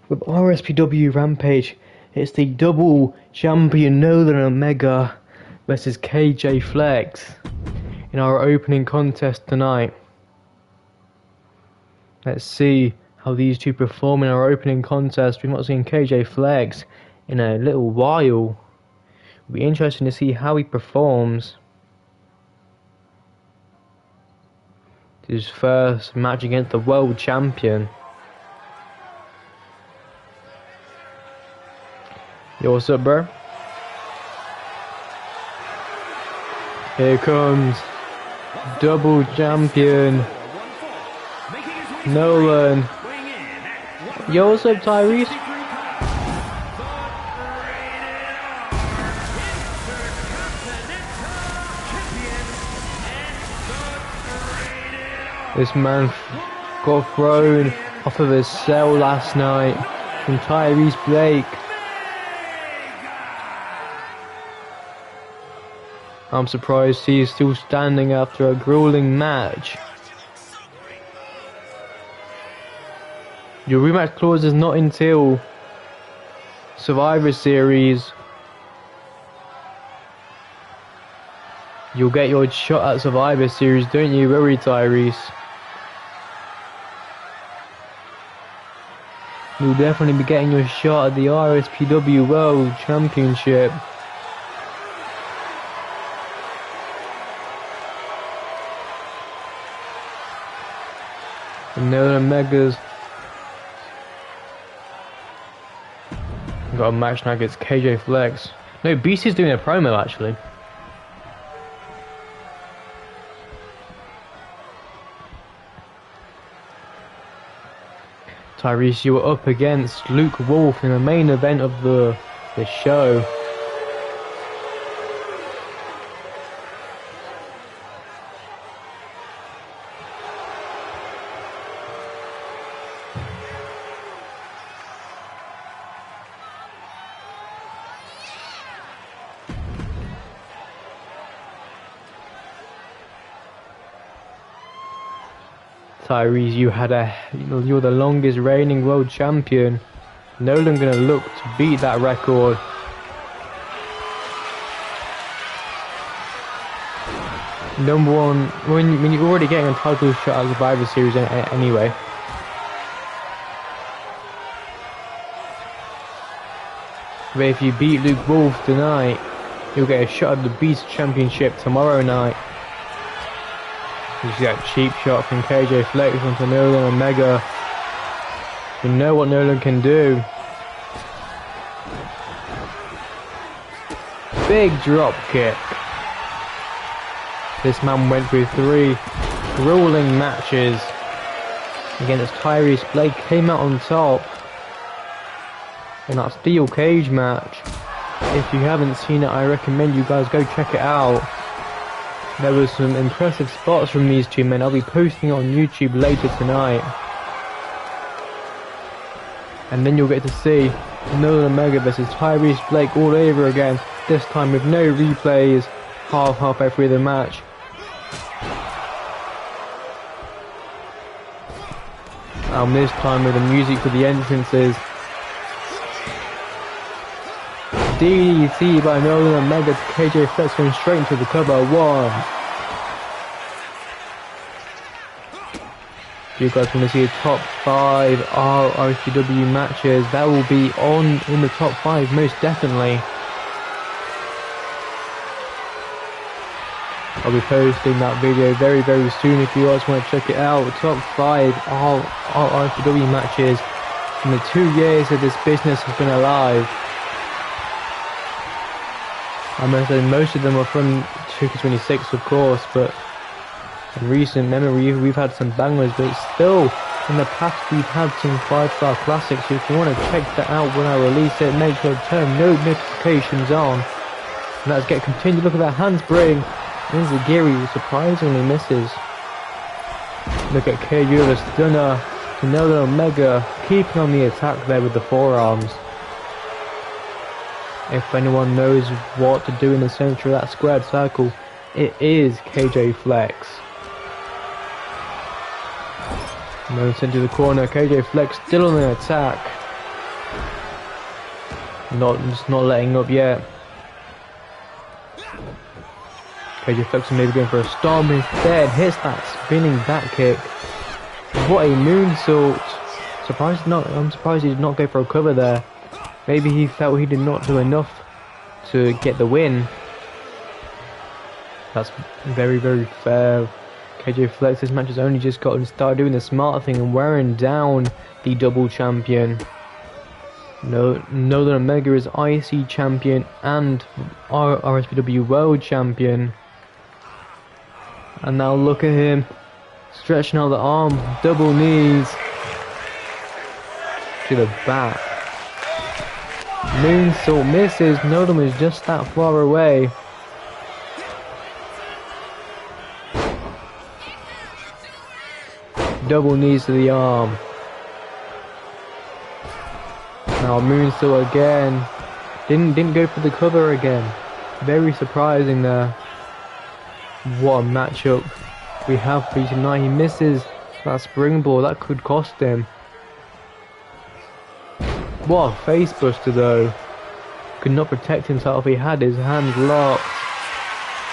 with RSPW Rampage. It's the double champion Nolan Omega versus KJ Flex in our opening contest tonight. Let's see how these two perform in our opening contest. We've not seen KJ Flex in a little while. It'll be interesting to see how he performs. His first match against the world champion. Yo, what's up, bro? Here comes double champion Nolan. Yo, what's up, Tyrese? This man got thrown off of his cell last night from Tyrese Blake. I'm surprised he is still standing after a grueling match. Your rematch clause is not until Survivor Series. You'll get your shot at Survivor Series, don't you worry, Tyrese. You'll definitely be getting your shot at the RSPW World Championship. And Nolan Omega's got a match now against KJ Flex. No, Beastie's doing a promo actually. Tyrese, you were up against Luke Wolf in the main event of the show. Tyrese, you're the longest reigning world champion. Nolan gonna look to beat that record. Number one, when you're already getting a title shot at Survivor Series anyway. But if you beat Luke Wolf tonight, you'll get a shot at the Beast Championship tomorrow night. You see that cheap shot from KJ Flex onto Nolan Omega. You know what Nolan can do. Big drop kick. This man went through 3 grueling matches against Tyrese Blake. Came out on top in that steel cage match. If you haven't seen it, I recommend you guys go check it out. There was some impressive spots from these two men. I'll be posting it on YouTube later tonight. And then you'll get to see Nolan Omega versus Tyrese Blake all over again. This time with no replays, halfway through the match. And this time with the music for the entrances. DDT by Nolan Omega to KJ Flex, going straight into the cover. 1. If you guys want to see a top 5 RSPW matches, that will be in the top 5 most definitely. I'll be posting that video very soon if you guys want to check it out. Top 5 RSPW matches in the 2 years that this business has been alive. I must say most of them are from 2K26 of course, but in recent memory we've had some bangers, but still in the past we've had some 5-star classics. So if you want to check that out when I release it, make sure to turn notifications on. And let's get continued. Look at that handspring. Enzigiri surprisingly misses. Look at KU, the stunner to Nolan Omega, keeping on the attack there with the forearms. If anyone knows what to do in the center of that squared circle, it is KJ Flex. Moves into the corner, KJ Flex still on the attack. Just not letting up yet. KJ Flex maybe going for a storm instead. Hits that spinning back kick. What a moonsault! I'm surprised he did not go for a cover there. Maybe he felt he did not do enough to get the win. That's very, very fair. KJ Flex, this match has only just gotten started doing the smart thing and wearing down the double champion. Northern Omega is IC champion and RSPW World champion. And now look at him stretching out the arm, double knees to the back. Moonsault misses. Northern is just that far away. Double knees to the arm. Now moonsault again. Didn't go for the cover again. Very surprising there. What a matchup we have for you tonight. He misses that springboard. That could cost him. What a face buster though. Could not protect himself. He had his hands locked.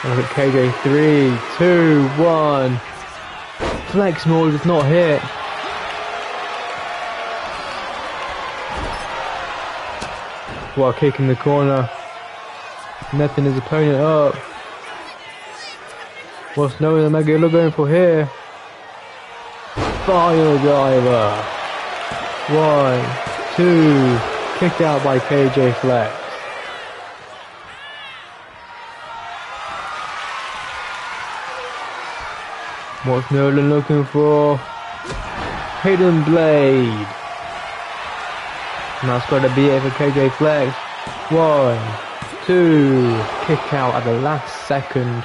And look at KJ. 3, 2, 1. Flex mode is not hit. What a kick in the corner. Messing his opponent up. What's Northern Omega going for here? Final driver. 1, 2. Kicked out by KJ Flex. What's Nolan looking for? Hidden Blade. And that's got to be it for KJ Flex. 1, 2. Kick out at the last second.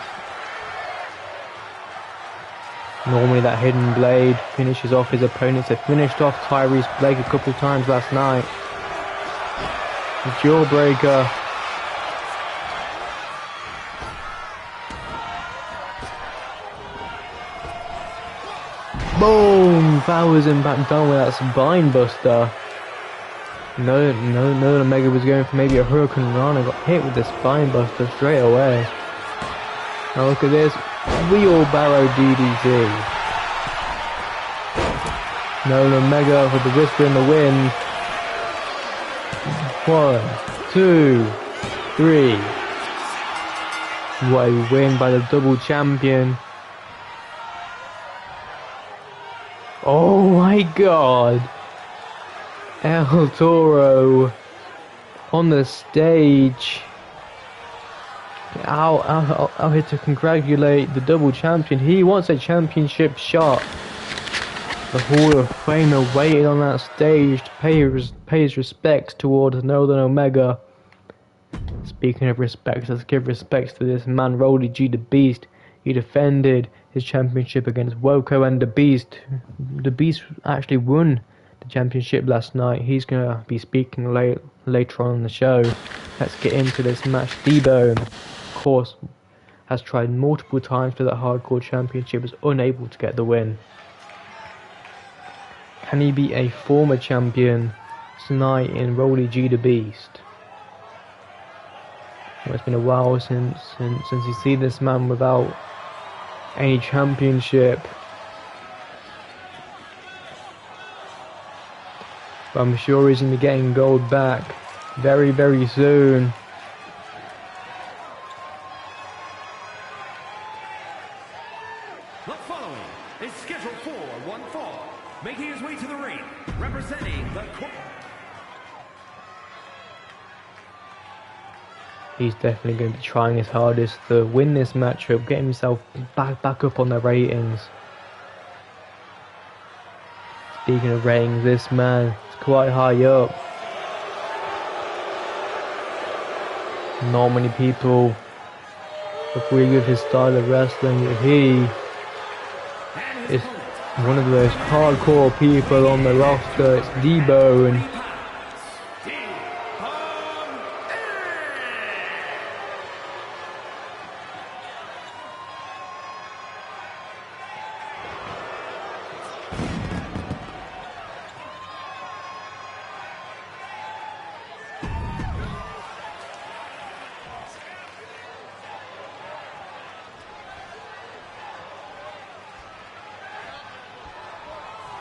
Normally that Hidden Blade finishes off his opponents. They finished off Tyrese Blake a couple times last night. The Jawbreaker. Boom! Powers him back down with that spine buster. No, Omega was going for maybe a Hurricane Rana. Got hit with the spine buster straight away. Now look at this. Wheelbarrow DDT. No Omega with the whisper in the wind. 1, 2, 3. What a win by the double champion. Oh my god. El Toro on the stage. Out here to congratulate the double champion. He wants a championship shot. The Hall of Famer waited on that stage to pay his respects towards Northern Omega. Speaking of respects, let's give respects to this man, Rolly G the Beast. He defended his championship against Woko and the Beast. The Beast actually won the championship last night. He's gonna be speaking later on in the show. Let's get into this match. Debo, of course, has tried multiple times for that hardcore championship, was unable to get the win. Can he be a former champion tonight in Rolly G the Beast? Well, it's been a while since you see this man without any championship. But I'm sure he's going to be getting gold back very, very soon. The following is scheduled for one fall, making his way to the ring, representing the... He's definitely going to be trying his hardest to win this matchup, get himself back up on the ratings. Speaking of ratings, this man is quite high up. Not many people agree with his style of wrestling, but he is one of the most hardcore people on the roster. It's Debo, and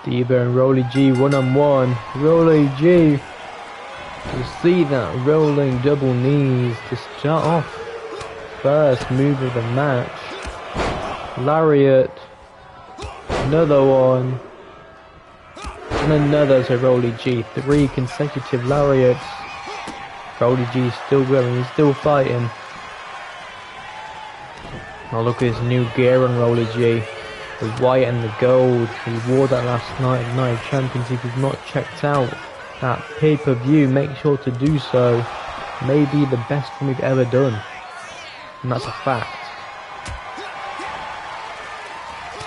Debo and Rolly G one-on-one. Rolly G. You see that rolling double knees to start off. First move of the match. Lariat. Another one. And another to Rolly G. 3 consecutive lariats. Rolly G still going, he's still fighting. Now look at his new gear on Rolly G. The white and the gold. He wore that last night at Night of Champions. If you've not checked out that pay-per-view, make sure to do so. Maybe the best one we've ever done. And that's a fact.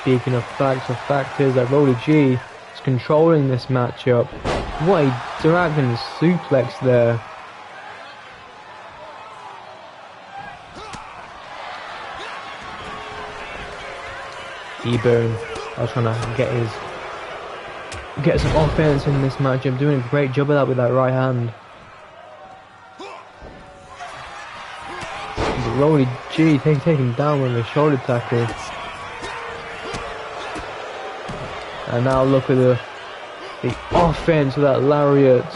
Speaking of facts, the fact is that Rolly G is controlling this matchup. What a dragon suplex there. Debo, I was trying to get some offense in this matchup, doing a great job of that with that right hand. But Rolly G taken down with a shoulder tackle. And now look at the offense of that lariat.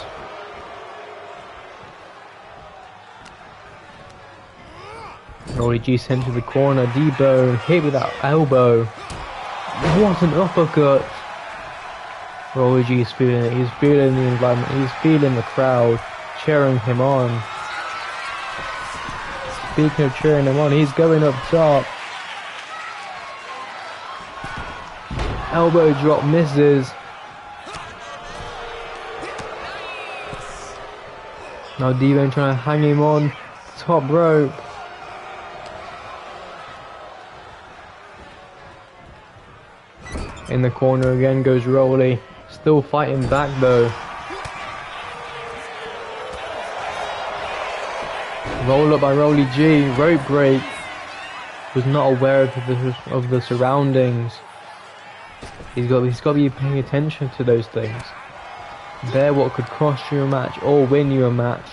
Rolly G sent to the corner. Debo hit with that elbow. What an uppercut. Rolly G is feeling it. He's feeling the environment. He's feeling the crowd cheering him on. Speaking of cheering him on, he's going up top. Elbow drop misses. Now Debo trying to hang him on top rope. In the corner again goes Rolly. Still fighting back though. Roll up by Rolly G. Rope break. Was not aware of the surroundings. He's got to be paying attention to those things. They're what could cost you a match or win you a match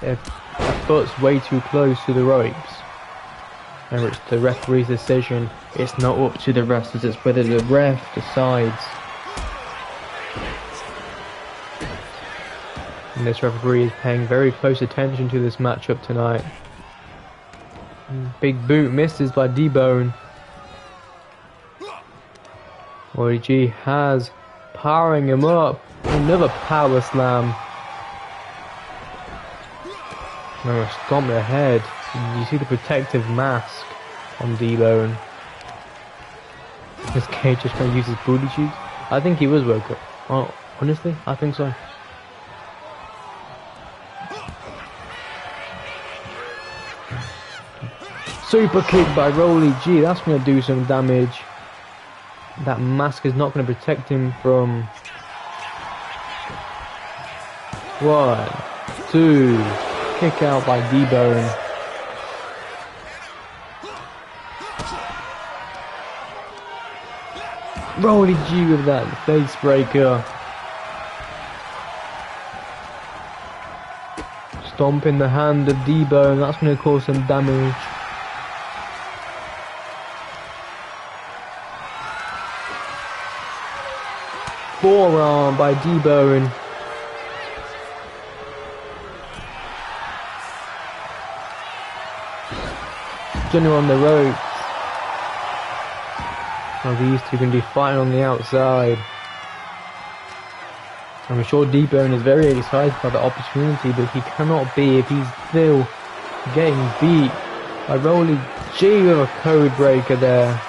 if a foot's way too close to the ropes. Remember, it's the referee's decision. It's not up to the wrestlers, it's whether the ref decides. And this referee is paying very close attention to this matchup tonight. Big boot misses by D-Bone. Rolly G has powering him up. Another power slam. Now stomp the head. You see the protective mask on D-Bone. This Cage just trying to use his booty cheeks. I think he was woke up. Oh, honestly, I think so. Super kick by Rolly G. That's going to do some damage. That mask is not going to protect him from... 1, 2. Kick out by D-Bone. Rolly G with that face breaker. Stomp in the hand of D-Bone. That's going to cause some damage. Forearm by D-Bone. Jenner on the ropes. Now these two can be fighting on the outside. I'm sure D-Bone is very excited by the opportunity, but he cannot be if he's still getting beat by Rolly G with a code breaker there.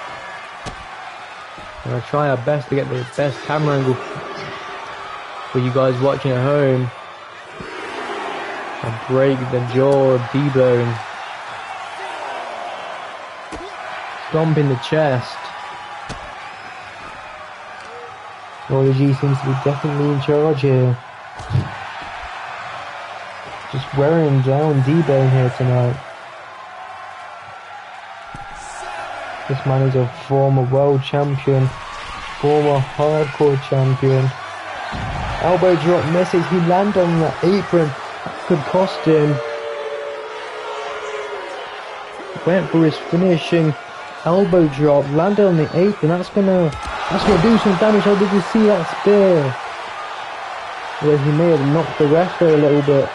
I'm going to try our best to get the best camera angle for you guys watching at home. And break the jaw of D-Bone. Stomp in the chest. Rolly G seems to be definitely in charge here. Just wearing down D-Bone here tonight. This man is a former world champion, former hardcore champion. Elbow drop misses, he landed on the apron, that could cost him. Went for his finishing elbow drop, landed on the apron, that's gonna That's going to do some damage. How did you see that spear? Well, he may have knocked the ref there a little bit.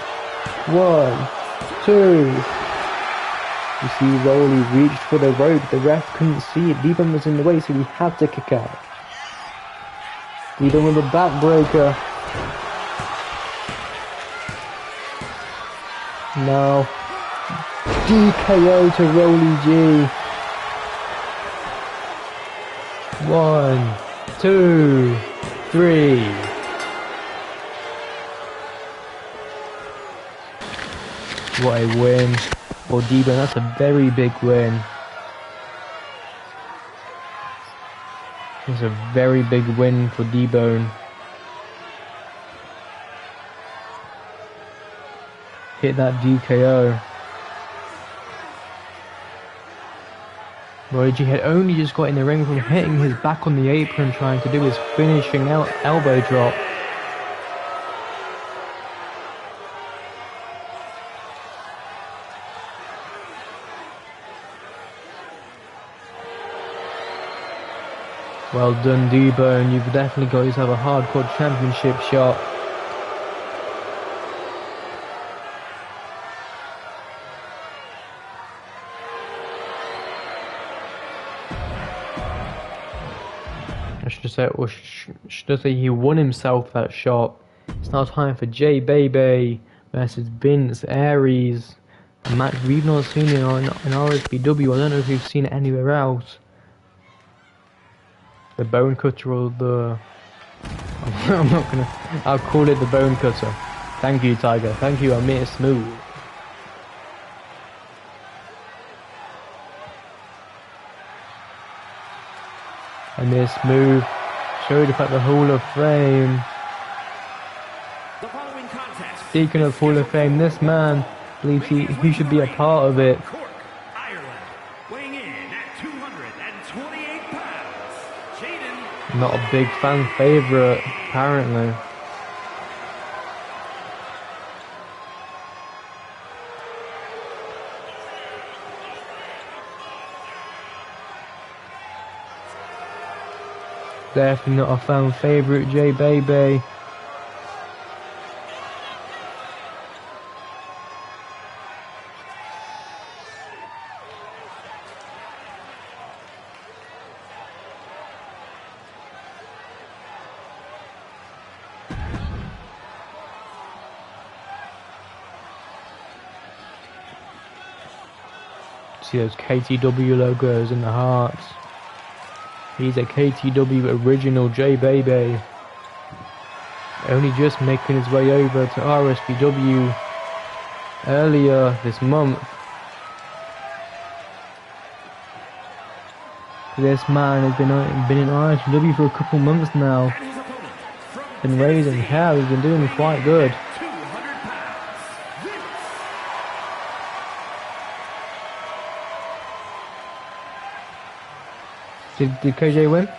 1, 2. You see Rolly reached for the rope. The ref couldn't see it. D-Bone was in the way, so he had to kick out. D-Bone with a backbreaker. Now, DKO to Rolly G. 1, 2, 3. What a win for D-Bone. That's a very big win. It's a very big win for D-Bone. Hit that DKO. Roy G had only just got in the ring from hitting his back on the apron, trying to do his finishing elbow drop. Well done, D-Bone. You've definitely got yourself a hardcore championship shot. Should I say he won himself that shot. It's now time for J Bebe versus Vince Aries. A match we've not seen in RSPW. I don't know if we've seen it anywhere else. The bone cutter or the... I'm not gonna... I'll call it the bone cutter. Thank you, Tiger. Thank you, Amir Smooth. Amir Smooth showed up at the Hall of Fame. Speaking of Hall of Fame, this man believes he should be a part of it. Not a big fan favourite, apparently. Definitely not a fan favourite, J Bebe. See those KTW logos in the hearts. He's a KTW original, J Bebe. Only just making his way over to RSPW earlier this month. This man has been in RSPW for a couple months now. Been raising hell, he's been doing quite good. Did KJ win?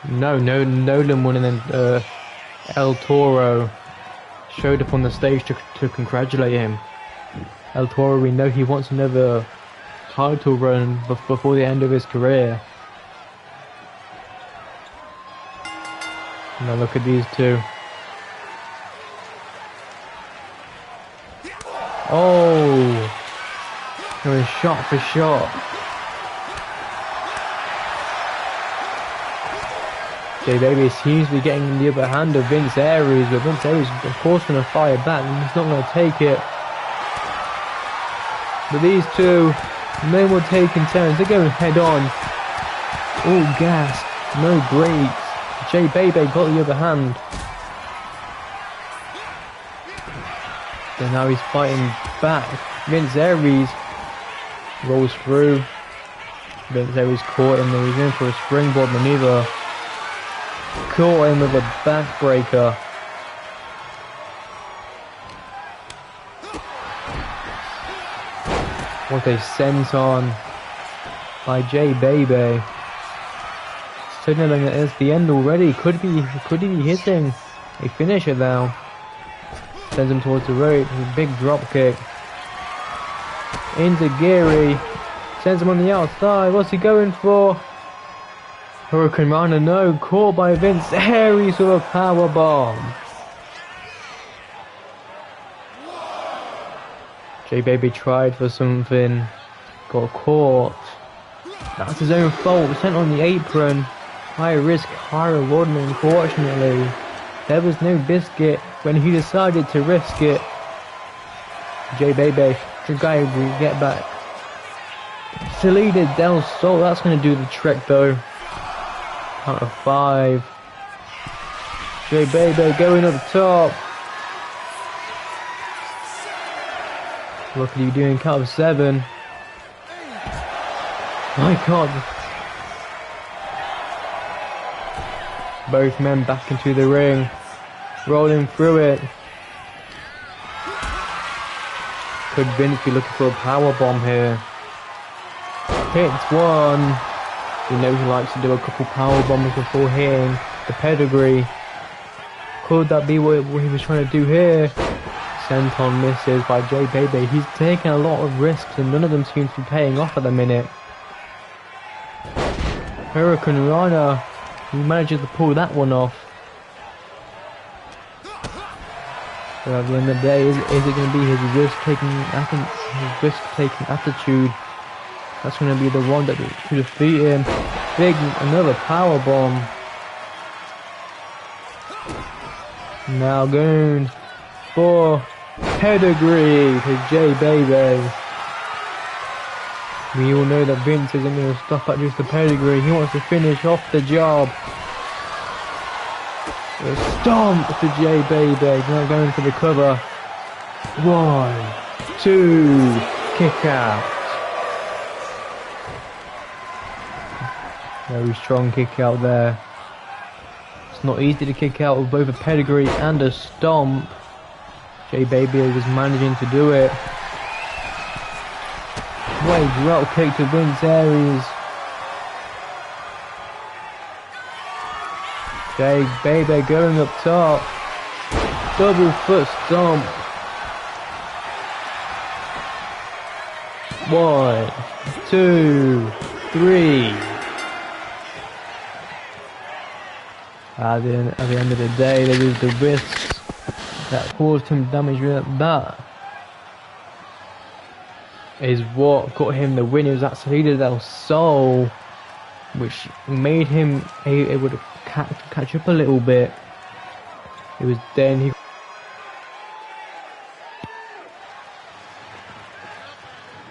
No, Nolan won, and then El Toro showed up on the stage to congratulate him. El Toro, we know he wants another title run before the end of his career. Now look at these two. Oh! Going shot for shot. J Baby seems to be getting the upper hand of Vince Aries, but Vince Aries of course going to fire back and he's not going to take it. But these two, no more taking turns, they're going head on. All gas, no brakes. J Baby got the upper hand. And now he's fighting back. Vince Aries rolls through. Vince Aries caught him, he's in for a springboard maneuver. Caught him with a backbreaker. What a senton by J Bebe. Signaling that it's the end already. Could he be hitting a finisher now? Sends him towards the rope with a big drop kick. Into Geary. Sends him on the outside. What's he going for? Hurricane Rana, no. Caught by Vince Aries with a power bomb. J-Baby tried for something. Got caught. That's his own fault. Sent on the apron. High risk, high reward, and unfortunately, there was no biscuit when he decided to risk it. J-Baby, the guy will get back. Salida Del Sol, that's going to do the trick though. Count of 5. J-Baby going up top. What are you doing? Count of 7. My God. Both men back into the ring. Rolling through it. Could Vince be looking for a power bomb here? Hits one. You know he likes to do a couple power bombs before hitting the pedigree. Could that be what he was trying to do here? Senton misses by J-Baby. He's taking a lot of risks and none of them seem to be paying off at the minute. Hurricane Rana, he manages to pull that one off. But at the end of the day, is it going to be his risk-taking? I think his risk-taking attitude. That's going to be the one that to defeat him. Big, another power bomb. Now going for pedigree to J-Baby. We all know that Vince isn't going to stop at just the pedigree. He wants to finish off the job. A stomp to J-Baby. Now going for the cover. 1, 2, kick out. Very strong kick out there. It's not easy to kick out with both a pedigree and a stomp. J-Baby was managing to do it. Wait, drop kick to Vince Aries. J-Baby going up top. Double foot stomp. 1, 2, 3. At the end of the day, there was the risks that caused him damage. That is what got him the win. It was that Salida del Sol, which made him able to catch up a little bit. It was then he.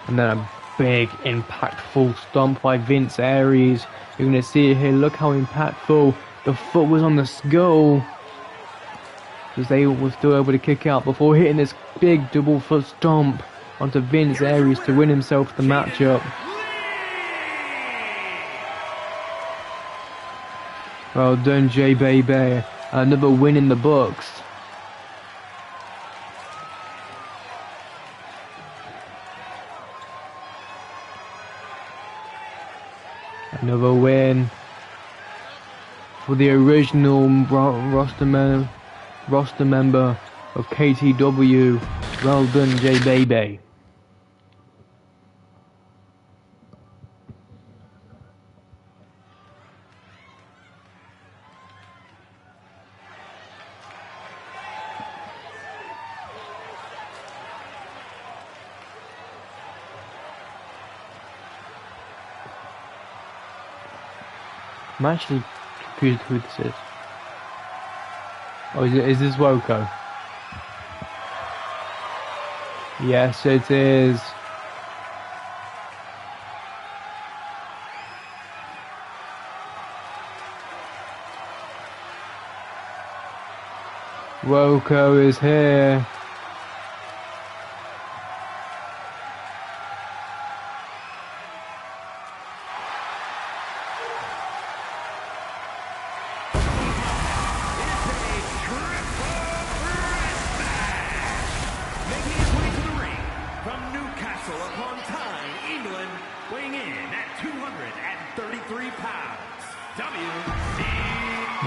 And then a big, impactful stomp by Vince Aries. You're going to see it here. Look how impactful. The foot was on the skull. Because they were still able to kick out before hitting this big double foot stomp onto Vince Aries to win himself the matchup. Well done, J-Baby. Another win in the books. Another win for the original roster member of KTW. Well done, J-Baby. I'm actually confused who this is. Oh, is this Woko? Yes, it is. Woko is here.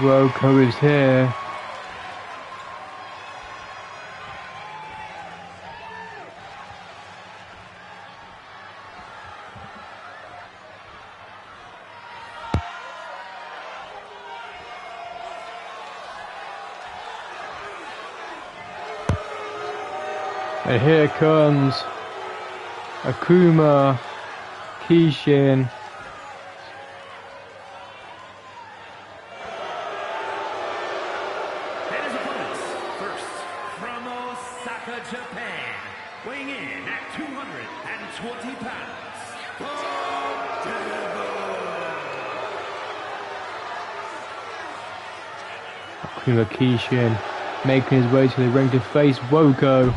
Woko is here. And here comes Akuma, Kishin. And his opponents, first, from Osaka, Japan, weighing in at 220 pounds, the Akuma Kishin making his way to the ring to face Woko.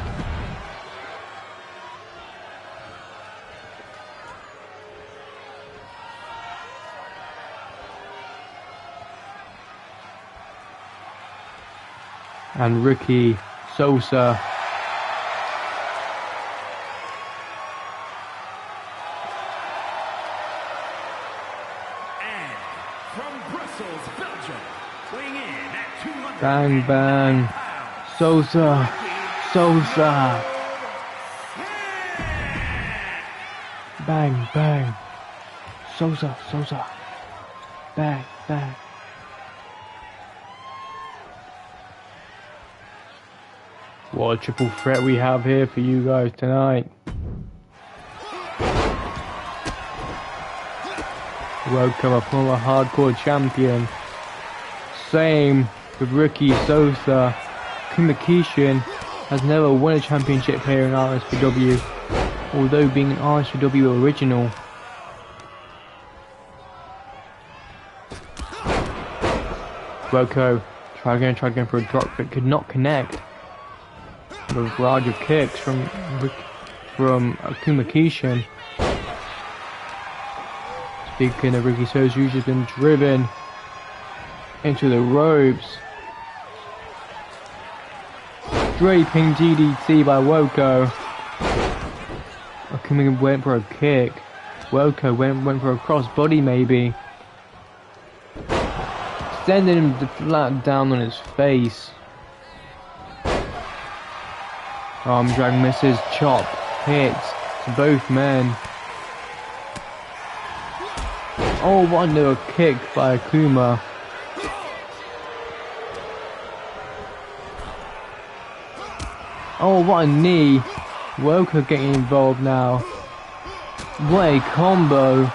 And Ricky Sosa. And from Brussels, Belgium, weighing in at 200 Bang bang. Sosa. Sosa. Bang bang. Sosa. Sosa. Bang bang. What a triple threat we have here for you guys tonight. Welcome, a former hardcore champion. Same with Ricky Sosa. Akuma Kishin has never won a championship here in RSPW, although being an RSPW original. Woko tried again for a drop, but could not connect. With a barrage of kicks from Akuma Kishin. Speaking of Ricky Sosa, who's just been driven into the ropes. Draping DDT by Woko. Akuma went for a kick. Woko went for a crossbody maybe. Sending him flat down on his face. Arm drag misses, chop, hits to both men. Oh, what a little kick by Akuma. Oh, what a knee. Woko getting involved now. What a combo.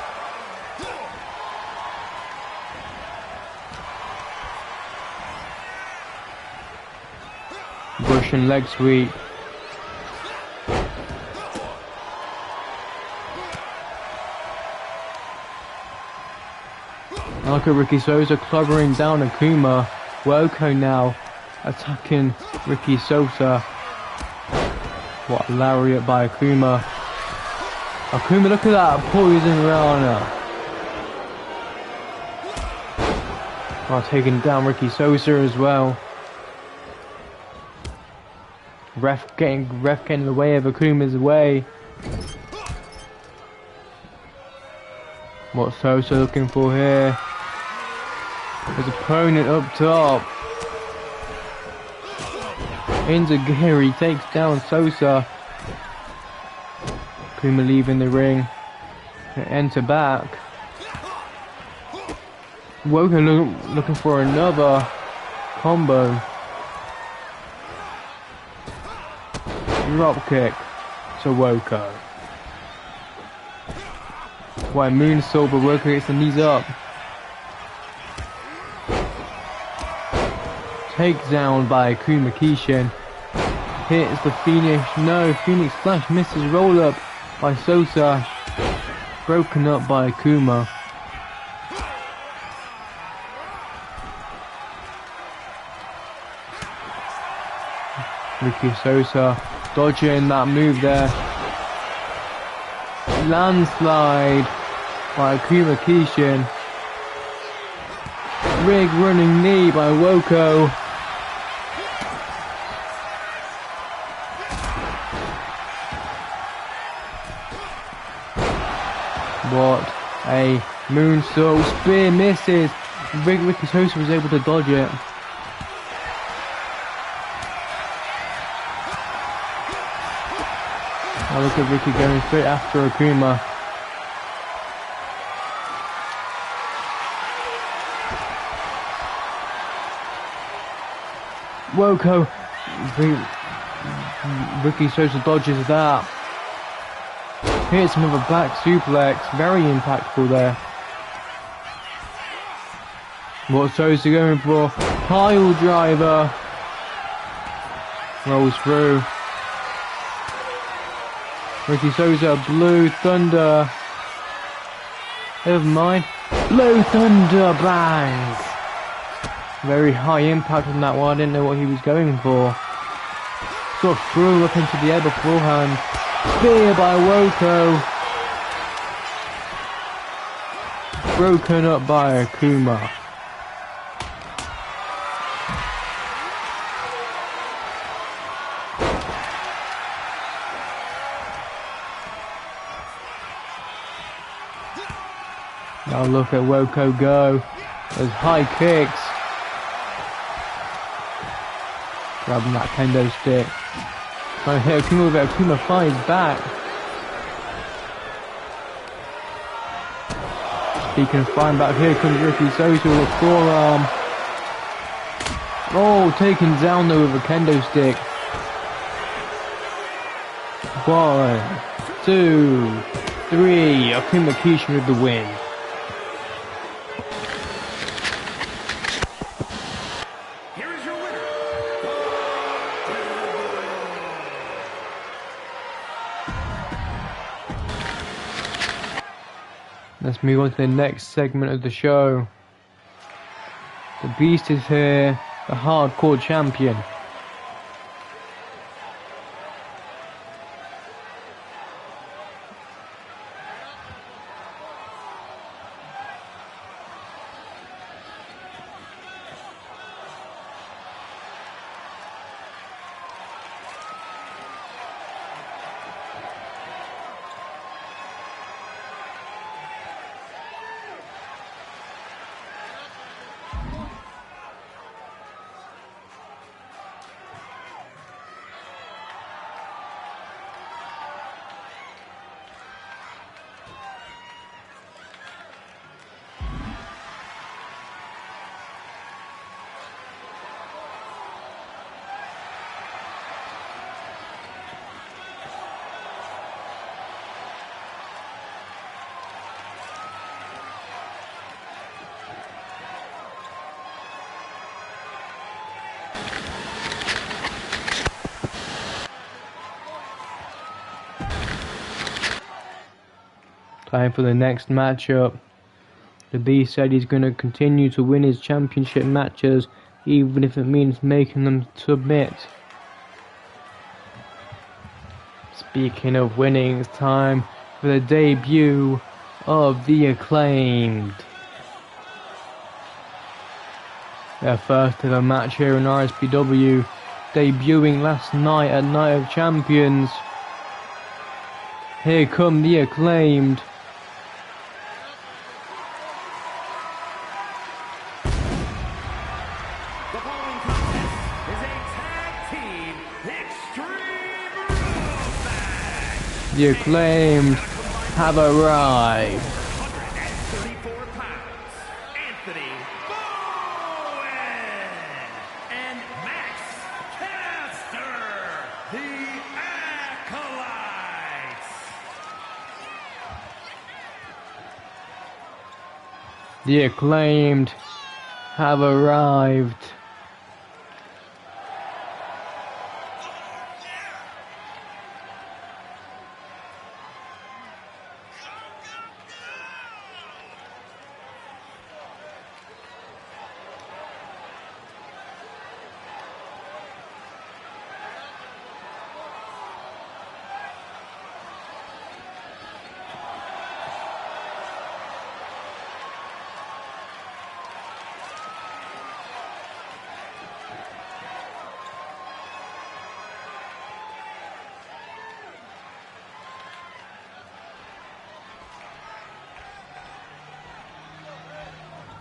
Russian leg sweep. Look at Ricky Sosa clobbering down Akuma. Woko now attacking Ricky Sosa. What a lariat by Akuma. Akuma, look at that poison rana. While taking down Ricky Sosa as well. Ref getting in the way of Akuma's way. What's Sosa looking for here? His opponent up top. Inzagiri takes down Sosa. Akuma leaving the ring. Enter back. Woko looking for another combo. Drop kick to Woko. Why moonsault, but Woko gets the knees up. Takedown by Akuma Kishin. Hits the Phoenix. No, Phoenix Splash misses. Roll up by Sosa. Broken up by Akuma. Ricky Sosa dodging that move there. Landslide by Akuma Kishin. Big running knee by Woko. What a moonsault. Spear misses. Ricky Sosa was able to dodge it. Now look at Ricky going straight after Akuma. Woko Ricky Sosa dodges that. Hits him with a back suplex. Very impactful there. What Sosa going for? Pile driver. Rolls through. Ricky Sosa, Blue Thunder. Never mind. Blue Thunder bangs. Very high impact on that one. I didn't know what he was going for. Sort of threw up into the air beforehand. Spear by Woko. Broken up by Akuma. Now look at Woko go. Those high kicks. Grabbing that kendo stick. Trying to hit Akuma with it. Akuma fights back. Speaking of fighting back, here comes Ricky Sosa with a forearm. Oh, taken down though with a kendo stick. 1, 2, 3. Akuma Kishin with the win. Let's move on to the next segment of the show. The Beast is here, the hardcore champion. Time for the next matchup. The Beast said he's going to continue to win his championship matches, even if it means making them submit. Speaking of winning, it's time for the debut of the Acclaimed. Their first ever match here in RSPW, debuting last night at Night of Champions. Here come the Acclaimed. The Acclaimed have arrived. 134 pounds, Anthony Bowen and Max Caster, the Acolytes. The Acclaimed have arrived.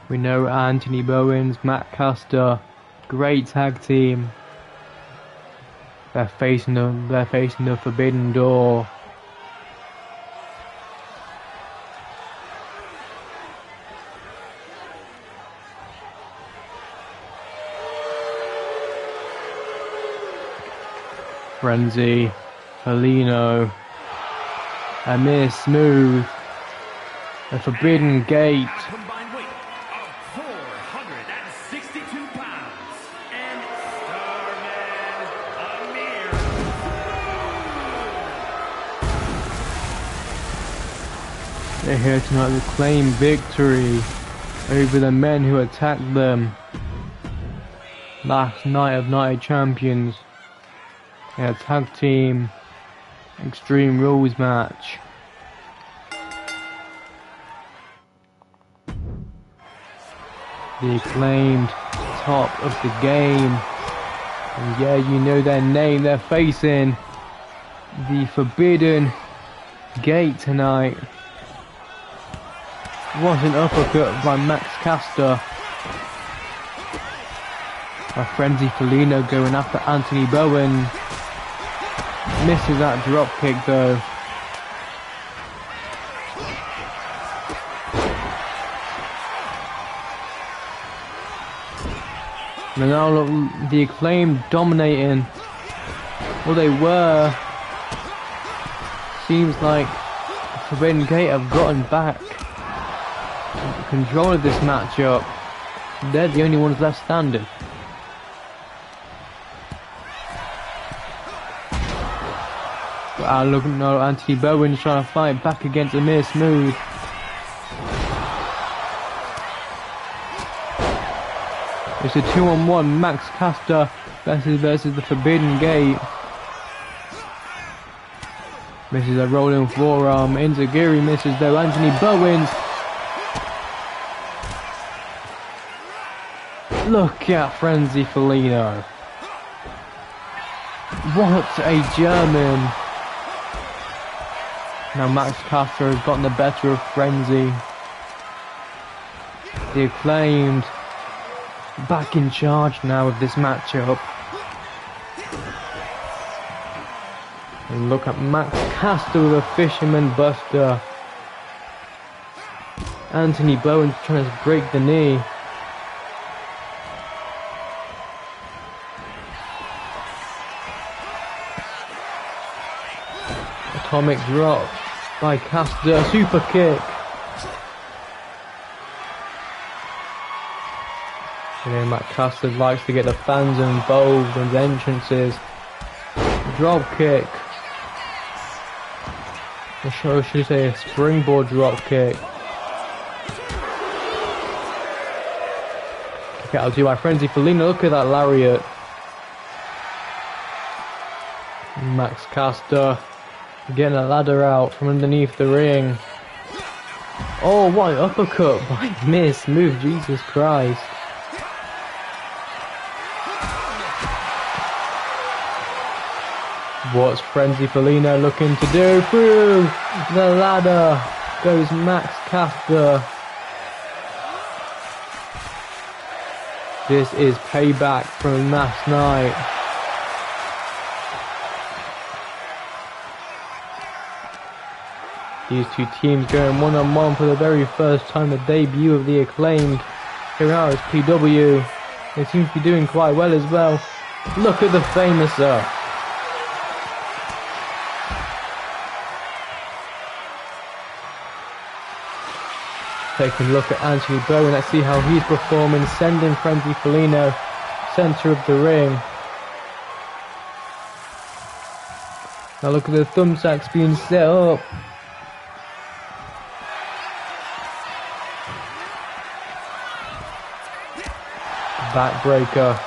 We know Anthony Bowens, Matt Custer, great tag team. They're facing the Forbidden Door. Frenzy, Polino, Amir Smooth, the Forbidden Gate. Combined weight of 462 pounds. And Starman Amir. They're here tonight to claim victory over the men who attacked them last night of Night of Champions in a tag team Extreme Rules match. The Acclaimed, top of the game, and yeah, you know their name. They're facing the Forbidden Gate tonight. What an uppercut by Max Caster. My Frenzy Felino going after Anthony Bowen. Misses that drop kick though. And now look, the Acclaimed dominating. Well, they were. Seems like Forbidden Gate have gotten back control of this matchup. They're the only ones left standing. Look, no, Anthony Bowen's trying to fight back against Amir Smooth. It's a 2-on-1, Max Caster versus the Forbidden Gate. Misses a rolling forearm, Inzaguri misses though, Anthony Bowens. Look at Frenzy Felino. What a German. Now Max Caster has gotten the better of Frenzy. The Acclaimed back in charge now of this matchup. And look at Max Caster with a Fisherman Buster. Anthony Bowen's trying to break the knee. Atomic drop by Caster, super kick. You know, Matt Caster likes to get the fans involved in the entrances. Drop kick. Or should I say a springboard drop kick. Okay, I'll do my Frenzy Felino. Look at that lariat. Max Caster getting a ladder out from underneath the ring. Oh, what an uppercut by Miss Move, Jesus Christ. What's Frenzy Felino looking to do? Through the ladder goes Max Caster. This is payback from last night. These two teams going one-on-one for the very first time, the debut of the Acclaimed here at RSPW. They seem to be doing quite well as well. Look at the Famouser. Taking a look at Anthony Bowen, let's see how he's performing, sending Frenzy Felino centre of the ring. Now look at the thumbtacks being set up. Backbreaker.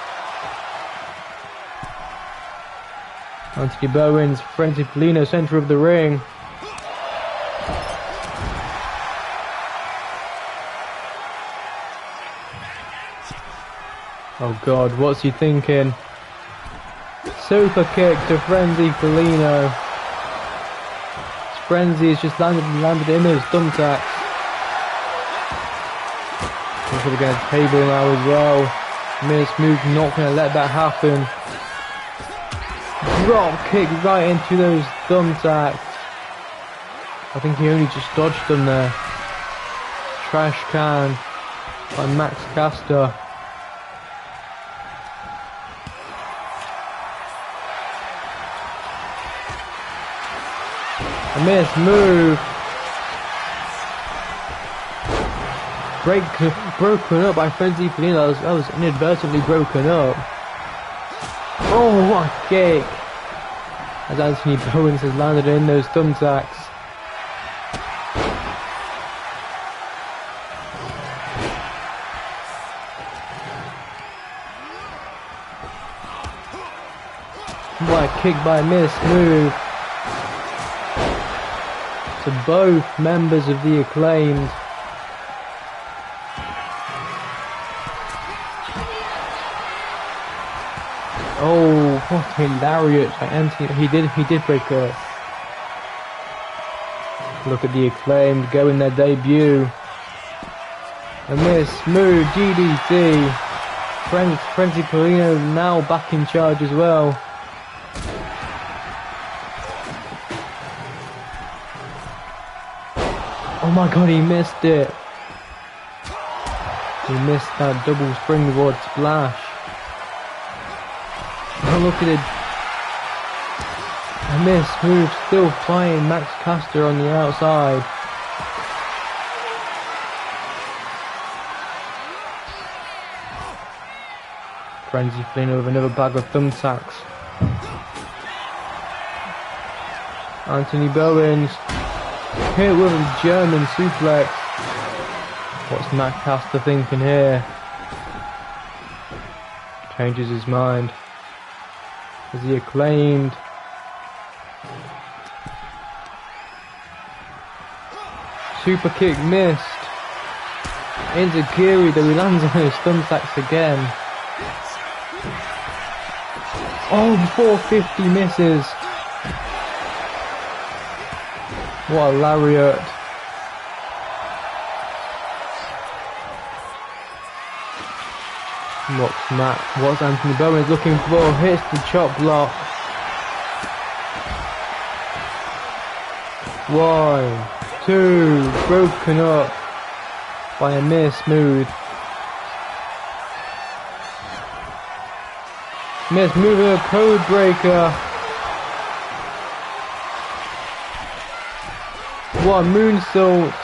Anthony Bowens, Frenzy Felino, centre of the ring. Oh God, what's he thinking? Super kick to Frenzy Felino. Frenzy has just landed in his thumbtacks. Looks like we're going to table now as well. Miss Move not going to let that happen. Drop kick right into those thumbtacks. I think he only just dodged them there. Trash can by Max Caster. A missed move. Broken up by Frenzy Felino. That was inadvertently broken up. Oh, what a kick! As Anthony Bowens has landed in those thumbtacks. What a kick by Miss move. To both members of the Acclaimed. Oh, what a lariat by Anthony. He did break up. Look at the Acclaimed go in their debut. A miss, move, DDT. Frenzy Polino now back in charge as well. Oh my god, he missed it. He missed that double springboard splash. Oh, look at it. A miss move, still flying Max Caster on the outside. Frenzy Felino with another bag of thumbtacks. Anthony Bowens hit with a German suplex. What's Max Caster thinking here? Changes his mind. As the Acclaimed super kick missed. Enziguri, though, he lands on his thumbtacks again. Oh, 450 misses. What a lariat. What's Anthony Bowens looking for? Hits the chop block. 1, 2, broken up by a miss move. Miss move with a code breaker. What a moonsault.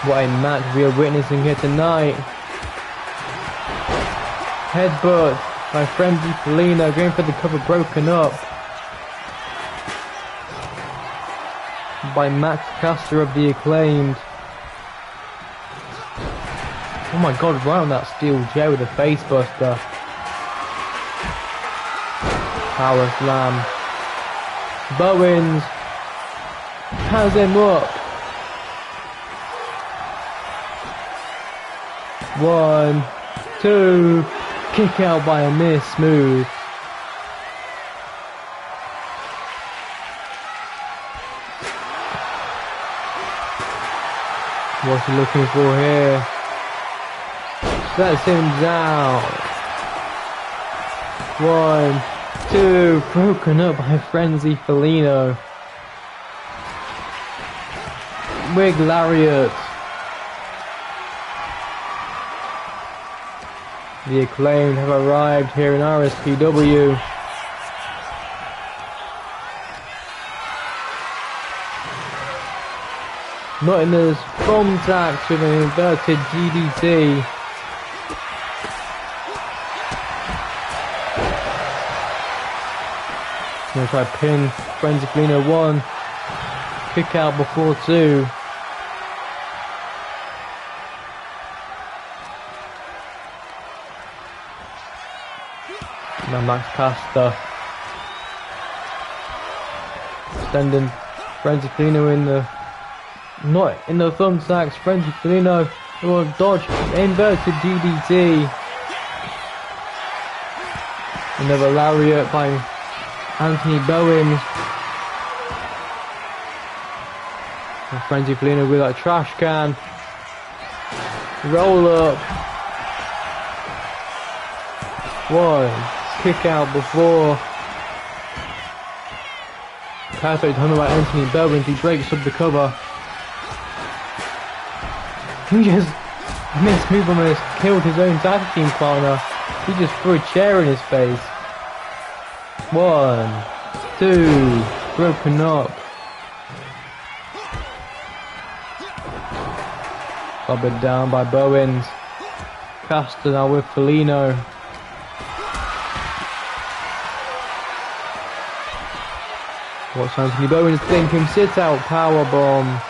What a match we are witnessing here tonight. Headbutt by Frenzy Felino, going for the cover, broken up by Max Caster of the Acclaimed. Oh my god, right on that steel chair with a face buster. Power slam. Bowens has him up. 1, 2, kick out by a miss move. What's he looking for here? Sets him down. 1, 2, broken up by Frenzy Felino. Wig lariat. The Acclaimed have arrived here in RSPW. Not in this thumbtacks with an inverted DDT. Gonna try to pin Frenzy Felino 1. Kick out before 2. Now Max Caster extending Frenzy Felino in the, not in the thumbtacks. Frenzy Felino will dodge inverted DDT. Another lariat by Anthony Bowens. And Frenzy Felino with that trash can. Roll up. 1. Kick out before. Perfect timing by Anthony Bowens. He breaks up the cover. He just missed move, almost killed his own tag team partner. He just threw a chair in his face. 1, 2, broken up. Bobbed down by Bowens. Caster now with Felino. What's Anthony Bowens thinking? Sit out powerbomb.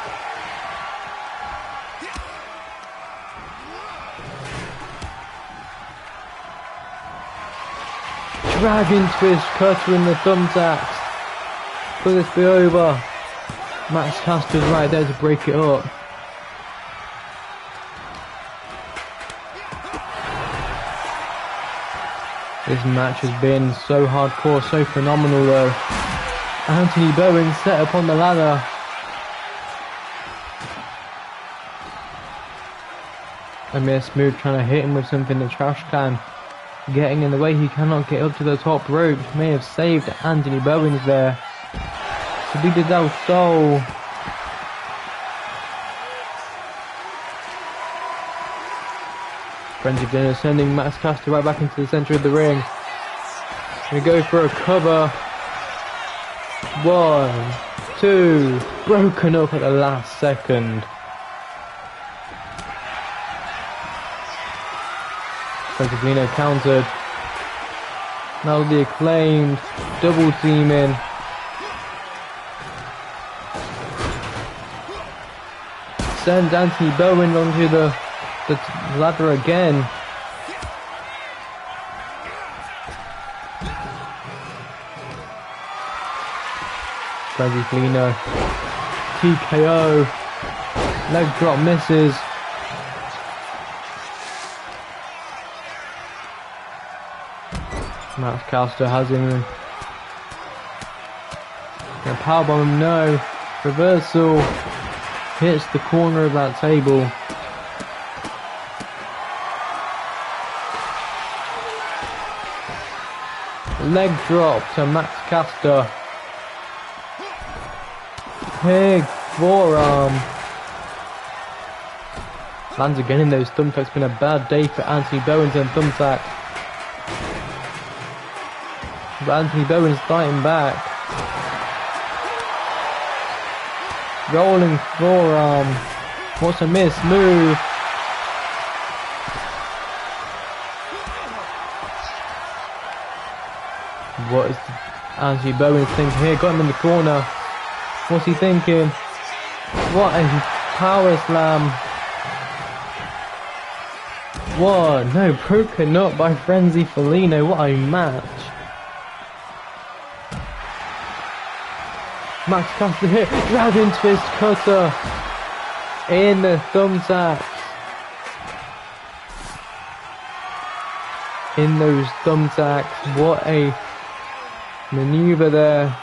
Dragon twist, cutter in the thumbtacks. Could this be over? Max Caster's right there to break it up. This match has been so hardcore, so phenomenal though. Anthony Bowen set up on the ladder. A missed move trying to hit him with something, the trash can. Getting in the way, he cannot get up to the top rope. May have saved Anthony Bowens there. Salida del Sol. Frenzy Dinner sending Max Caster right back into the centre of the ring. We go for a cover. 1, 2, broken up at the last second. Felino countered. Now the Acclaimed double teaming. Sends Anthony Bowen onto the ladder again. Felino TKO. Leg drop misses. Max Caster has him. Gonna powerbomb him, no. Reversal. Hits the corner of that table. Leg drop to Max Caster. Big forearm. Lands again in those thumbtacks. Been a bad day for Anthony Bowens and thumbtack. But Anthony Bowens fighting back. Rolling forearm. What's a miss? Move. What is Anthony Bowens thinking here? Got him in the corner. What's he thinking? What a power slam. 1, no, broken up by Frenzy Felino. What a match. Max Caster hit, Dragon Twist cutter in the thumbtacks. In those thumbtacks, what a maneuver there.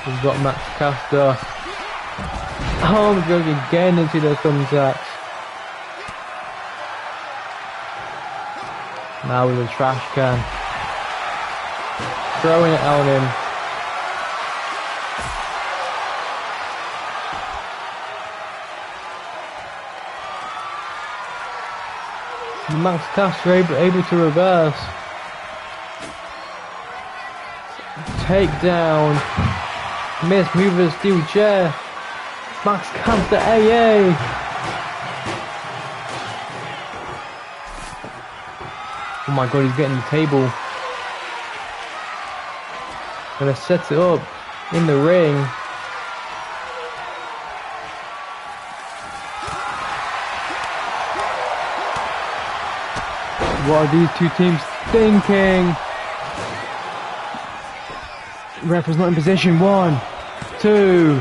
We've got Max Caster. Arm drag again into the thumbtacks. Now with a trash can. Throwing it on him. Max Caster able to reverse. Takedown. Miss move of the steel chair. Max Caster AA. Oh my god, he's getting the table. Gonna set it up in the ring. What are these two teams thinking? Ref was not in position. 1, 2,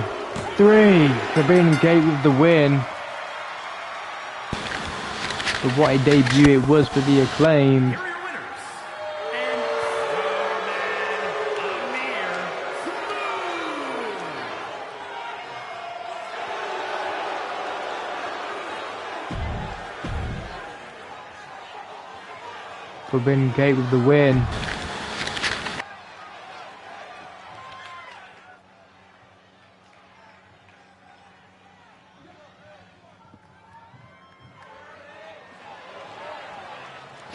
3. Forbidden Gate with the win. But what a debut it was for the Acclaimed. Forbidden Gate with the win.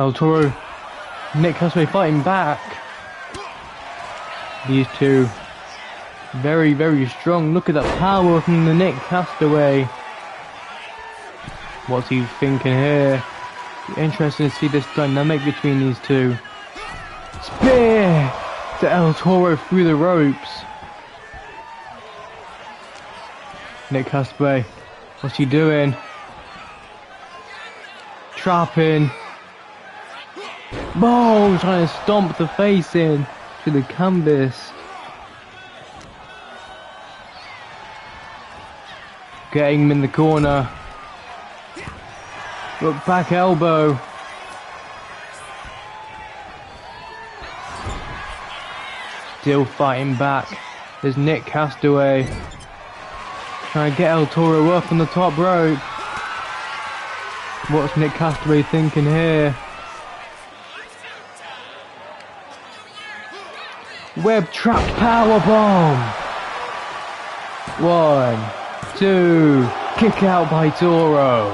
El Toro, Nick Castaway fighting back. These two very, very strong. Look at that power from the Nick Castaway. What's he thinking here? Interesting to see this dynamic between these two. Spear to El Toro through the ropes. Nick Castaway, what's he doing? Trapping. Boom! Trying to stomp the face in to the canvas. Getting him in the corner. Look, back elbow. Still fighting back. There's Nick Castaway. Trying to get El Toro up on the top rope. What's Nick Castaway thinking here? Web trapped powerbomb. 1, 2, kick out by Toro.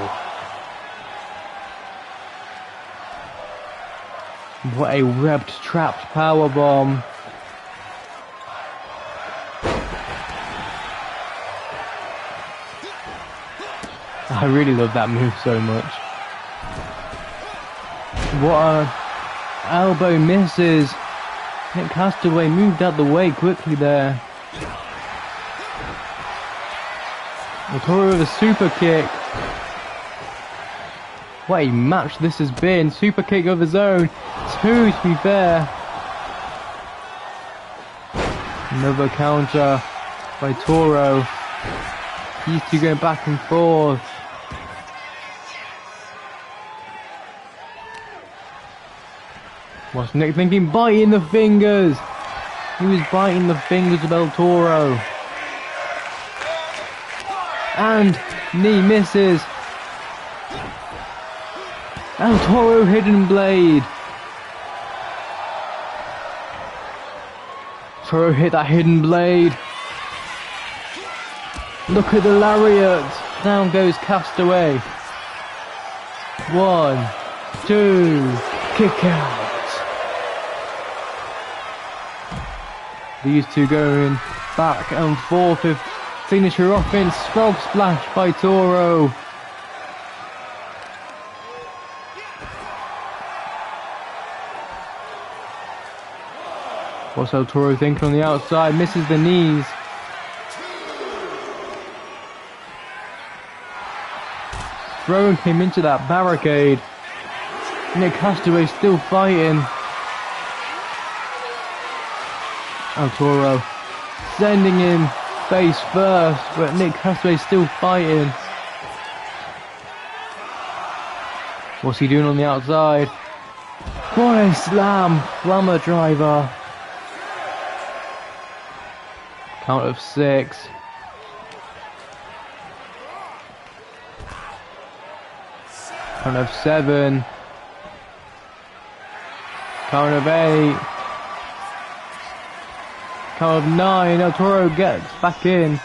What a webbed trapped powerbomb. I really love that move so much. What a elbow misses. Nick Castaway moved out the way quickly there. Toro with a super kick. What a match this has been. Super kick of his own. 2 to be fair. Another counter by Toro. These two going back and forth. What's Nick thinking? Biting the fingers. He was biting the fingers of El Toro. And knee misses. El Toro hidden blade. Toro hit that hidden blade. Look at the lariat. Down goes Castaway. 1, 2, kick out. These two going back and forth with signature offense. Frog splash by Toro. What's El Toro thinking on the outside? Misses the knees. Throwing him into that barricade. Nick Castaway still fighting. El Toro sending him face first, but Nick Castaway still fighting. What's he doing on the outside? What a slam! Plumber driver. Count of 6. Count of 7. Count of 8. Count of 9. El Toro gets back in.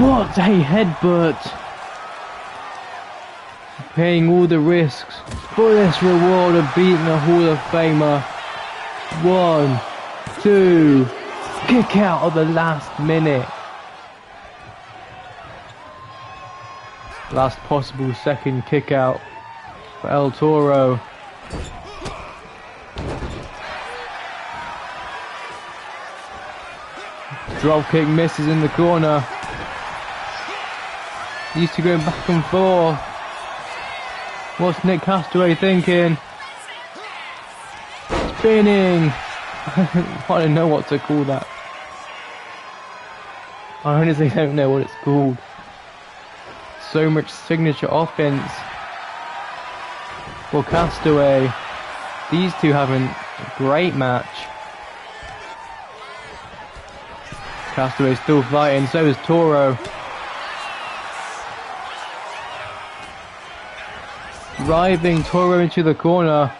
What a headbutt! Paying all the risks for this reward of beating a Hall of Famer. 1, 2, kick out of the last minute. Last possible second kick out for El Toro. Drop kick misses in the corner. These two going back and forth. What's Nick Castaway thinking? Spinning. I don't know what to call that. I honestly don't know what it's called. So much signature offense for Castaway. These two having a great match. Castaway still fighting, so is Toro. Driving Toro into the corner.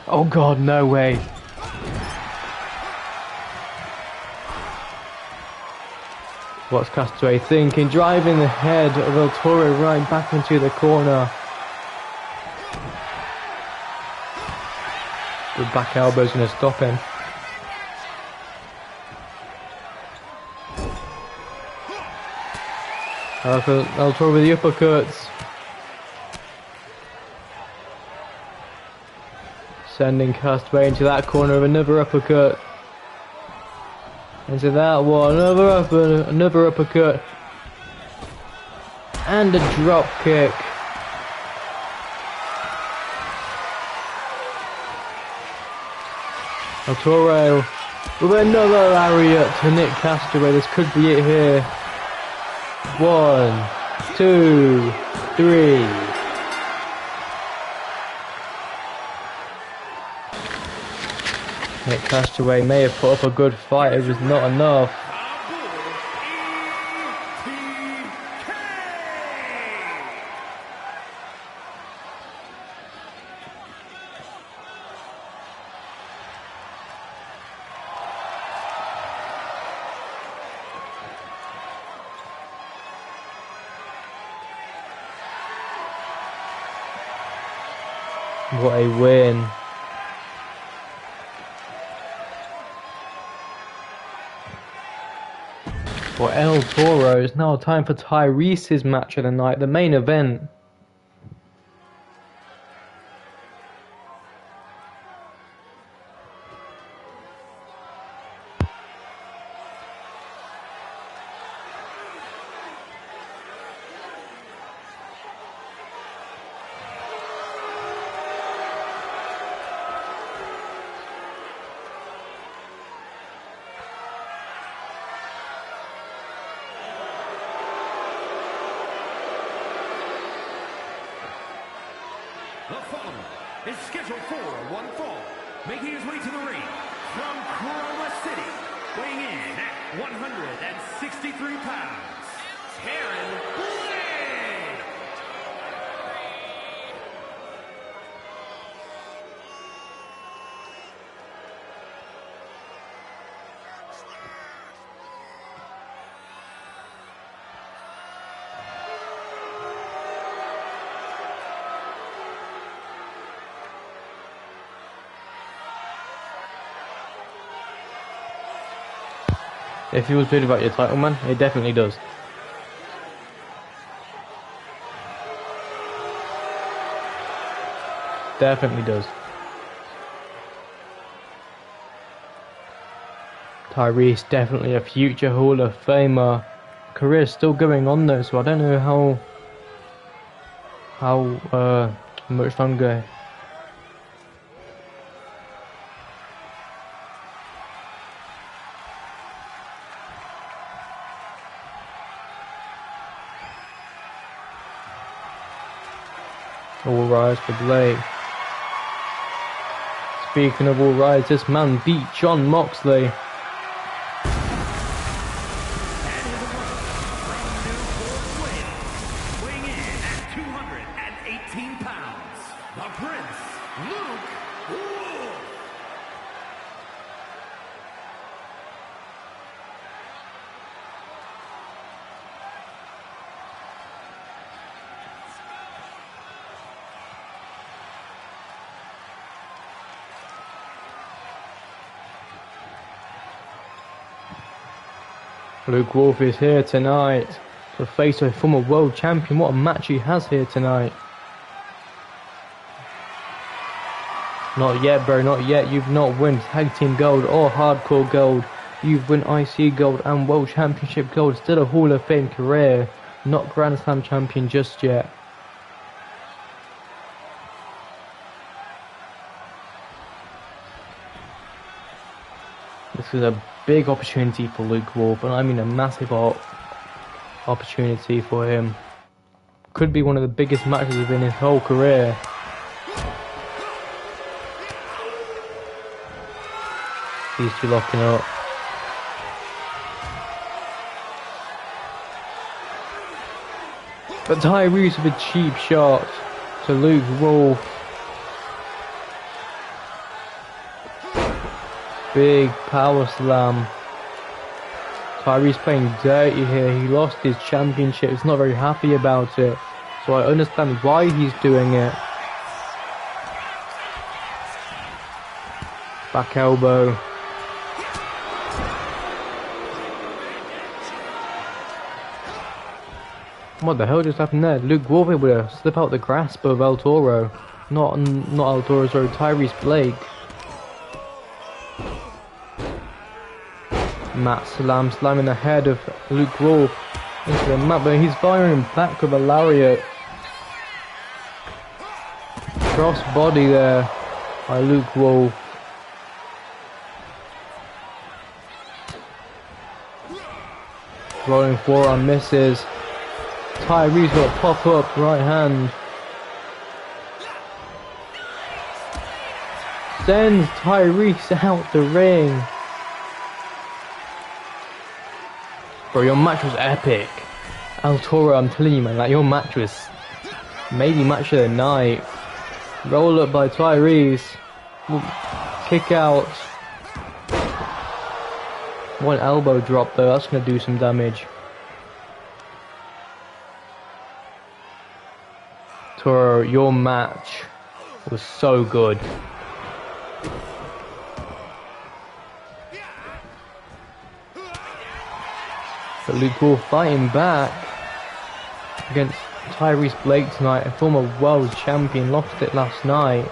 Oh god, no way. What's Castaway thinking? Driving the head of El Toro right back into the corner. The back elbow's going to stop him. El Toro with the uppercuts. Sending Castaway into that corner of another uppercut. Into that one, another uppercut. And a drop kick. El Toro with another lariat to Nick Castaway. This could be it here. 1, 2, 3. Nick Castaway may have put up a good fight, it was not enough. What a win. For El Toro, it's now time for Tyrese's match of the night, the main event. The following is scheduled for one fall, making his way to the ring from Chroma City, weighing in at 163 pounds, Taryn Blaine. If he was worried about your title, man, he definitely does. Definitely does. Tyrese, definitely a future Hall of Famer. Career's still going on though, so I don't know how much longer. All rise for Blake. Speaking of all rise, this man beat John Moxley. Weighing in at 218 pounds, the Prince, Luke Wolf. Luke Wolf is here tonight to face a former world champion. What a match he has here tonight. Not yet, bro, not yet. You've not won Tag Team Gold or Hardcore Gold. You've won IC Gold and World Championship Gold. Still a Hall of Fame career. Not Grand Slam champion just yet. This is a big opportunity for Luke Wolf, and I mean a massive opportunity for him. Could be one of the biggest matches in his whole career. These two locking up. But Tyrese with a cheap shot to Luke Wolf. Big power slam. Tyrese playing dirty here. He lost his championship. He's not very happy about it. So I understand why he's doing it. Back elbow. What the hell just happened there? Luke Wolf able to slip out the grasp of El Toro. Not El Toro, sorry, Tyrese Blake. Matt slamming the head of Luke Wolf into the mat, but he's firing back with a lariat. Cross body there by Luke Wolf. Rolling forearm misses. Tyrese got a pop up right hand. Sends Tyrese out the ring. Bro, your match was epic. El Toro, I'm telling you, man, like, your match was maybe match of the night. Roll up by Tyrese. Kick out. One elbow drop though, that's gonna do some damage. Toro, your match was so good. But Luke Wolf fighting back against Tyrese Blake tonight, a former world champion, lost it last night.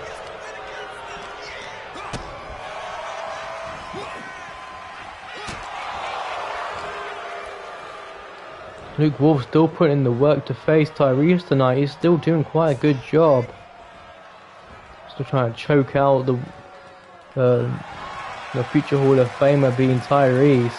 Luke Wolf still putting in the work to face Tyrese tonight. He's still doing quite a good job. Still trying to choke out the future Hall of Famer being Tyrese.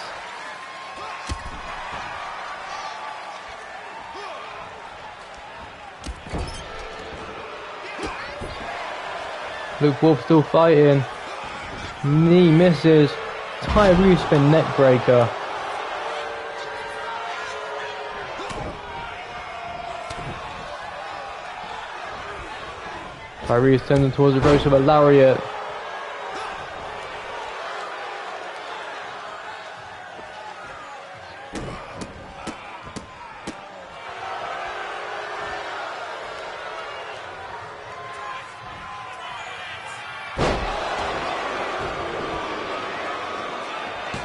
Luke Wolf still fighting. Knee misses. Tyrese for neck breaker. Tyrese turning towards the ropes with a lariat.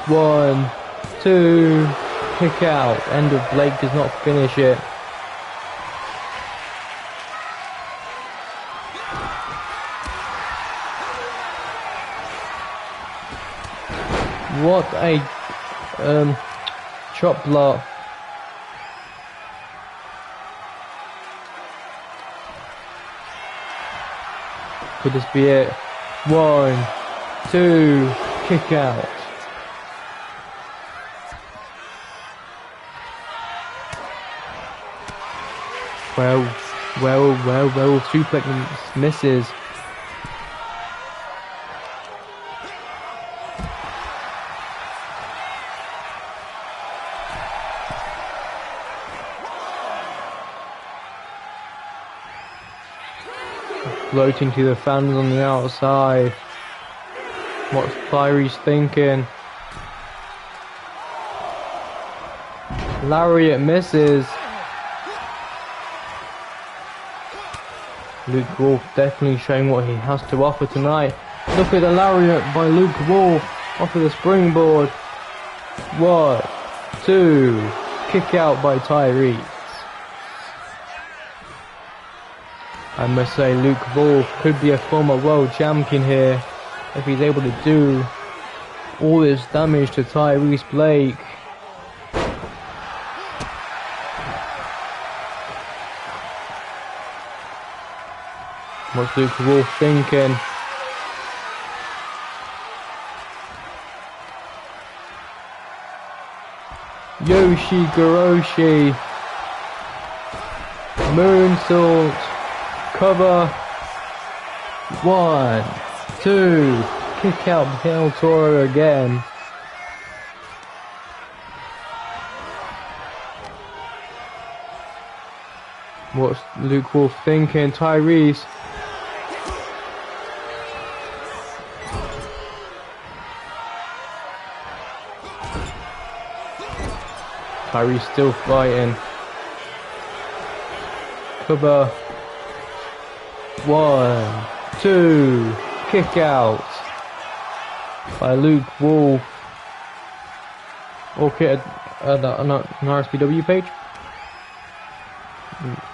One, two, kick out. End of Blake does not finish it. What a chop block. Could this be it? One, two, kick out. Well, suplex misses. Floating to the fans on the outside. What's Tyrese thinking? Lariat misses. Luke Wolf definitely showing what he has to offer tonight. Look at the lariat by Luke Wolf off of the springboard. One, two, kick out by Tyrese. I must say Luke Wolf could be a former world champion here if he's able to do all this damage to Tyrese Blake. What's Luke Wolf thinking? Yoshi-Goroshi. Moonsault. Cover. One, two, kick out El Toro again. What's Luke Wolf thinking? Tyrese. Tyrese still fighting. Cover. One, two, kick out. by Luke Wolf. Okay, an RSPW page.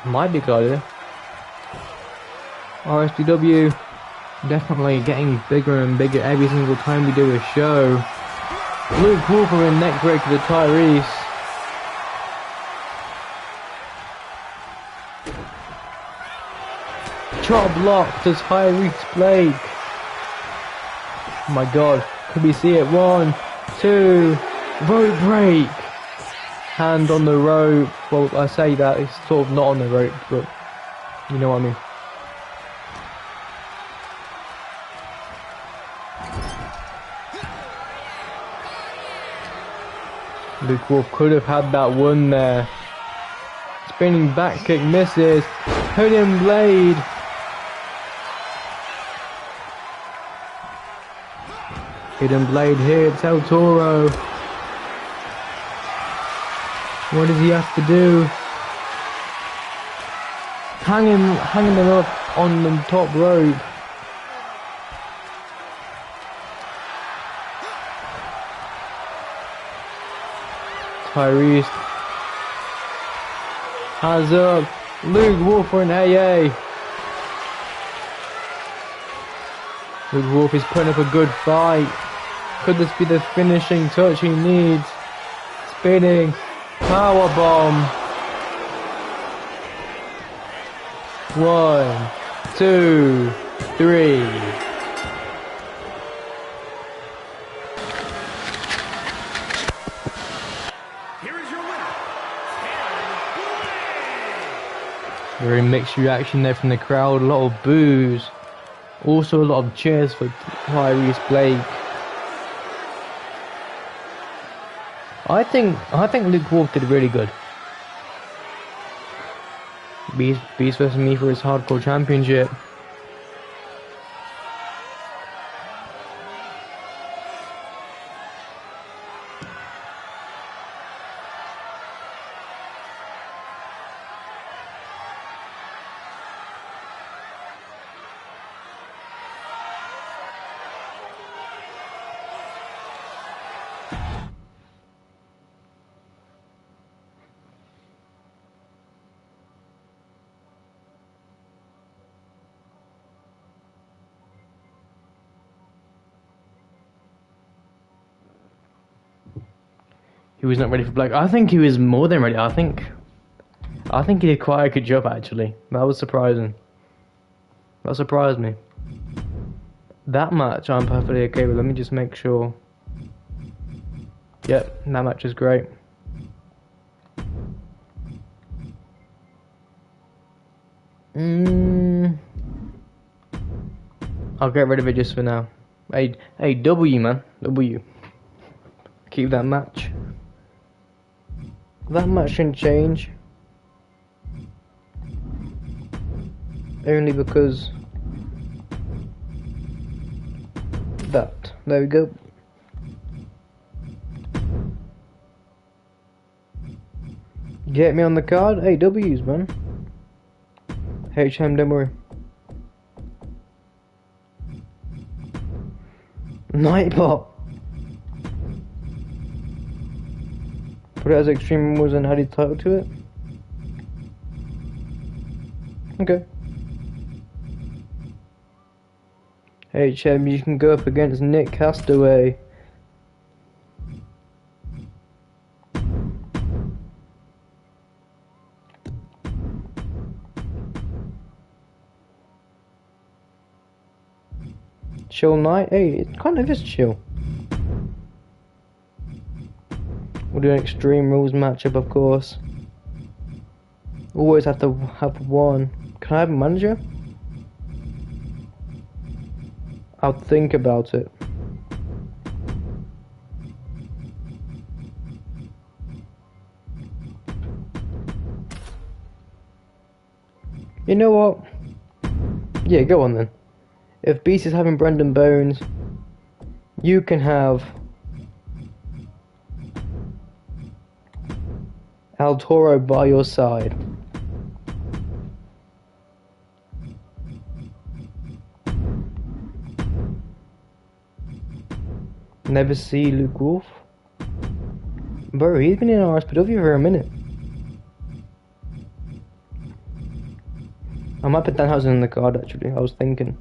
Might be a good idea. RSPW definitely getting bigger and bigger every single time we do a show. Luke Wolf in neck break to Tyrese. Chop block to Tyrese Blake. Oh my god, could we see it? 1, 2, rope break. Hand on the rope. Well, I say that, it's sort of not on the rope, but you know what I mean. Luke Wolf could have had that one there. Spinning back kick misses. Hidden blade. Hidden blade here. It's El Toro. What does he have to do? Hanging them up on the top rope. Tyrese has up. Luke Wolf for an AA. Luke Wolf is putting up a good fight. Could this be the finishing touch he needs? Spinning power bomb. 1, 2, 3. Very mixed reaction there from the crowd, a lot of boos, also a lot of cheers for Tyrese Blake. I think Luke Wolf did really good. Beast versus me for his hardcore championship. He was not ready for Black. I think he was more than ready. I think he did quite a good job actually. That was surprising. That surprised me. That match I'm perfectly okay with. Let me just make sure. Yep, that match is great. I'll get rid of it just for now. Hey, W man, W. Keep that match. That match shouldn't change. Only because that. There we go. Get me on the card? Hey, W's man. HM, don't worry. Nightbot. Put it as Extreme Rules and added title to it. Okay. HM, you can go up against Nick Castaway. Chill night? Hey, it kind of is chill. We'll do an Extreme Rules matchup, of course. Always have to have one. Can I have a manager? I'll think about it. You know what? Yeah, go on then. If Beast is having Brendan Bones, you can have El Toro by your side. Never see Luke Wolf. Bro, he's been in RSPW for a minute. I might put Danhausen in the card actually, I was thinking.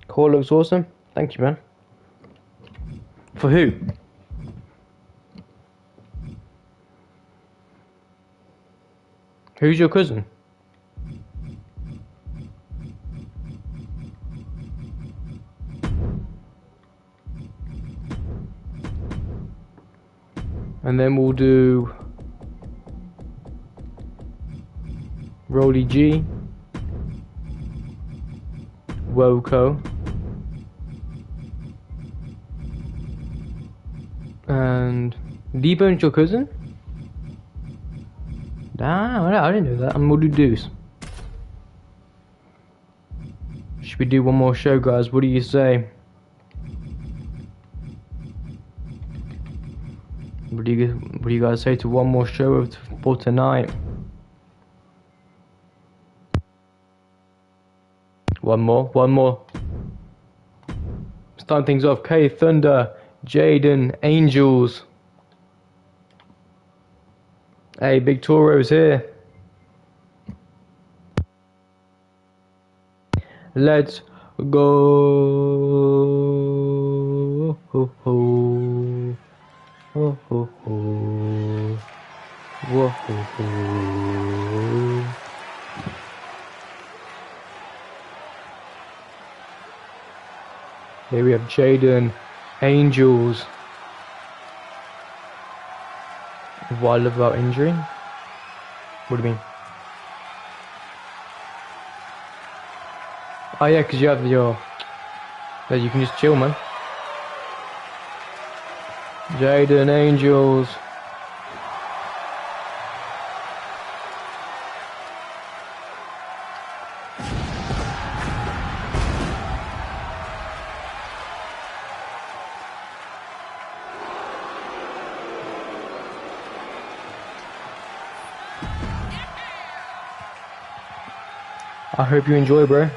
Call looks awesome. Thank you, man. For who? Who's your cousin? And then we'll do Rolly G, Woko, and D-Bone's your cousin? Ah, I didn't know that. And we'll do Deuce. Should we do one more show, guys? What do you say? What do you guys say to one more show for tonight? One more. Starting things off, K Thunder, Jaden, Angels. Hey, Big Toro's here. Let's go. Ho, ho. Ho, ho, ho. Whoa, ho, ho. Here we have Jaden, Angels. What I love about injury? What do you mean? Oh yeah, because you have your... Yeah, you can just chill, man. Jaden, Angels. I hope you enjoy, bro.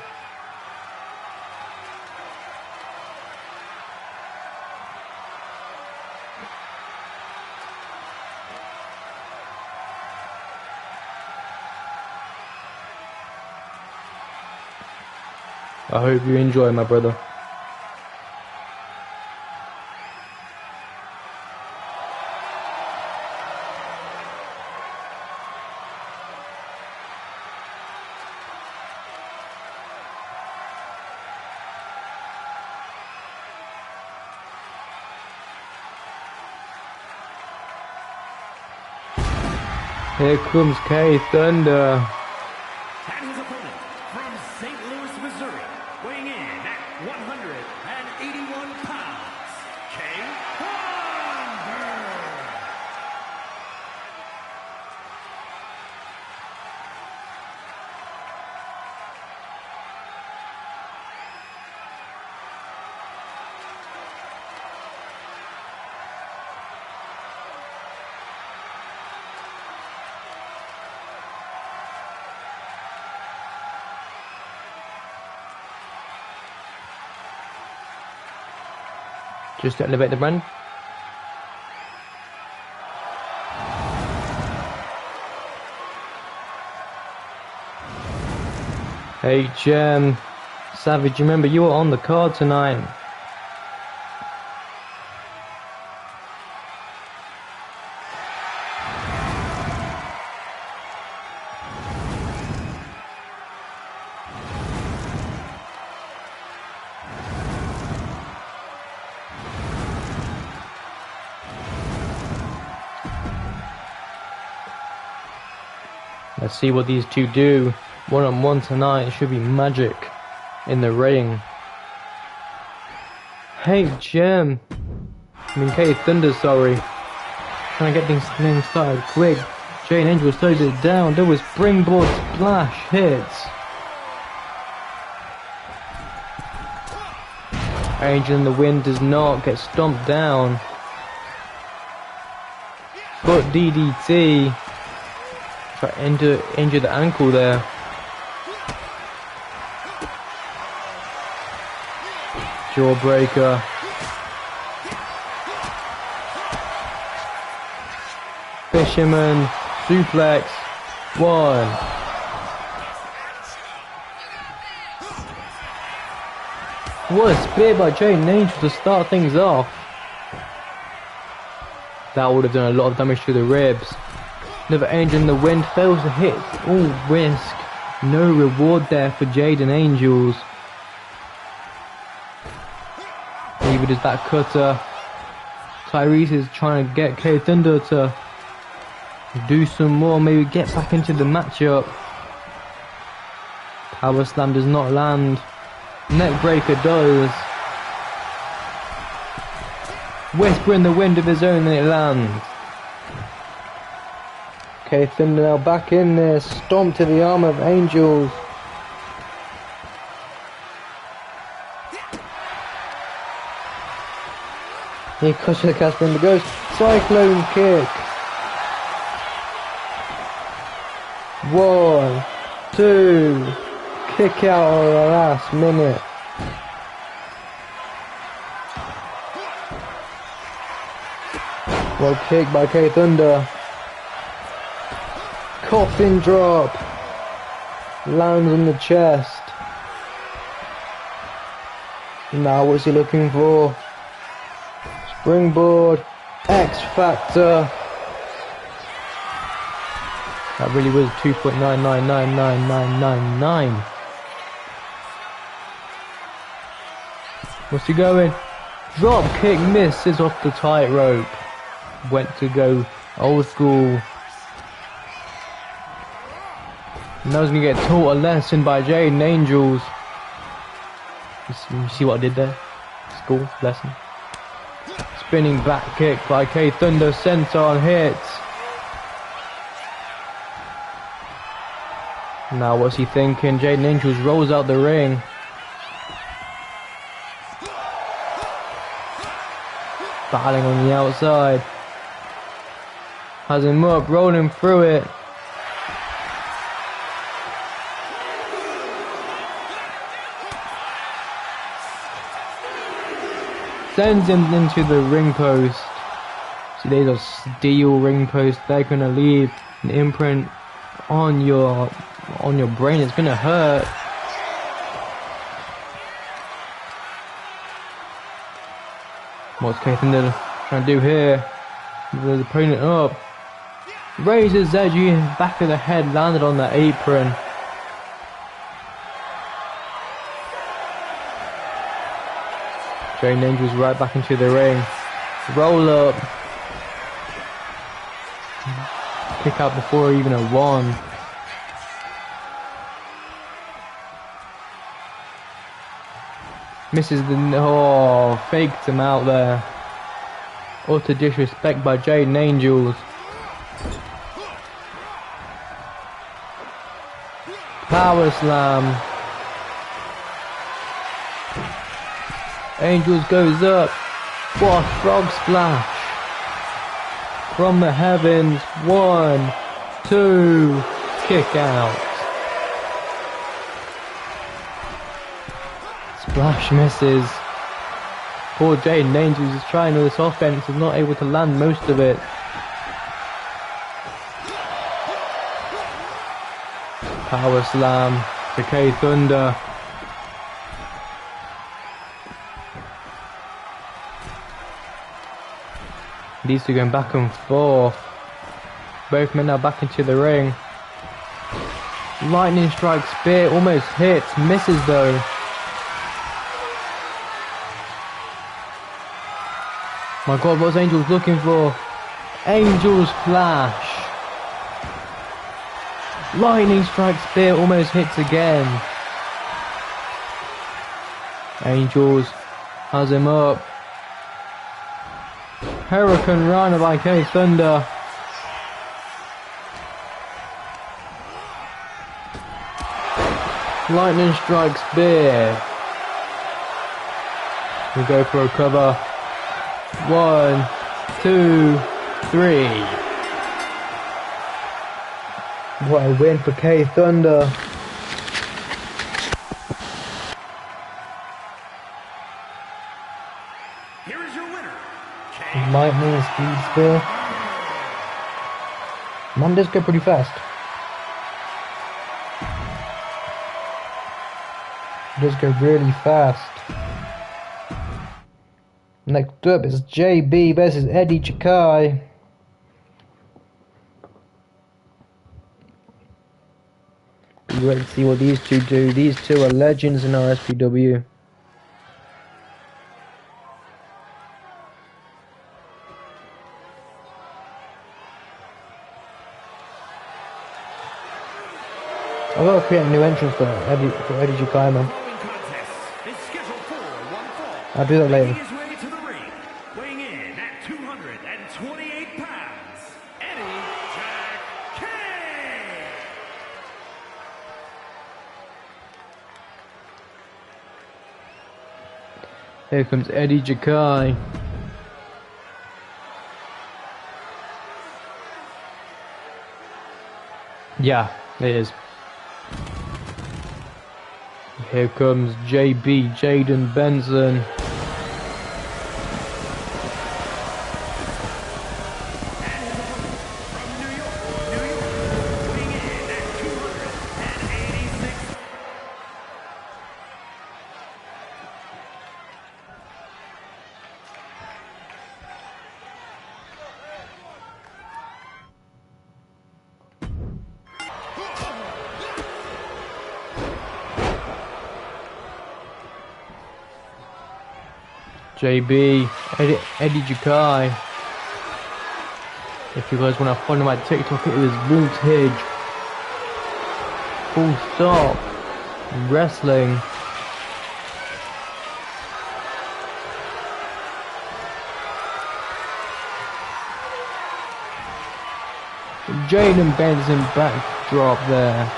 I hope you enjoy, my brother. Here comes K Thunder. And his opponent from St. Louis, Missouri, weighing in at 181 pounds, K Thunder. Just to elevate the brand. Hey Gem, Savage, remember you were on the card tonight. Let's see what these two do. One-on-one tonight. It should be magic in the ring. Hey, Gem. K Thunder, sorry. Trying to get things started quick. Jane Angel slowed it down. There was springboard splash hits. Angel in the Wind does not get stomped down. Foot DDT. Try to injure the ankle there. Jawbreaker. Fisherman. Suplex. 1. What a spear by Jade Angel to start things off. That would have done a lot of damage to the ribs. Another Angel in the Wind fails to hit. All risk. No reward there for Jade and Angels. Neither does that cutter. Tyrese is trying to get K Thunder to do some more, maybe get back into the matchup. Power Slam does not land. Neckbreaker does. Whisper in the Wind of his own and it lands. K Thunder now back in there. Stomp to the arm of Angels. He cuts to the Casper and goes. Cyclone kick. 1, 2. Kick out at the last minute. Well, kick by K Thunder. Coffin drop. Lands on the chest. Now what's he looking for? Springboard. X Factor. That really was 2.99999999. What's he going? Drop kick misses off the tightrope. Went to go old school. Now he's gonna get taught a lesson by Jade and Angels. You see what I did there? School lesson. Spinning back kick by K Thunder. Senton hits. Now what's he thinking? Jaden Angels rolls out the ring. Battling on the outside. Has him up, rolling through it. Sends him into the ring post. See, these are steel ring posts. They're gonna leave an imprint on your brain. It's gonna hurt. What's K Thunder trying to do here? The opponent up. Raises Zedgy, back of the head, landed on the apron. Jane Angels right back into the ring. Roll up. Kick out before even a 1. Misses the faked him out there. Utter disrespect by Jaden Angels. Power slam. Angels goes up. What a frog splash from the heavens. 1, 2, kick out. Splash misses. Poor Jaden Angels is trying with this offense, is not able to land most of it. Power slam to K Thunder. These two going back and forth. Both men now back into the ring. Lightning strike spear almost hits, misses though. My God, what's Angels looking for? Angels flash. Lightning strike spear almost hits again. Angels has him up. Hurricane Rana by K Thunder. Lightning strike spear. We go for a cover. 1, 2, 3. What a win for K Thunder. Here is your winner, Lightning speed spear. Man does go pretty fast. Does go really fast. Next up is JB versus Eddie Chikai. Be ready to see what these two do. These two are legends in RSPW. I've got to create a new entrance for Eddie Chikai, man. I'll do that later. Weighing in at 228 pounds, Eddie Chikai. Here comes Eddie Chikai. Yeah, it is. Here comes JB, Jaden Benson. JB, Eddie Chikai. If you guys want to follow my TikTok, it is Voltage. Full stop. Wrestling. Jaden Benson backdrop there.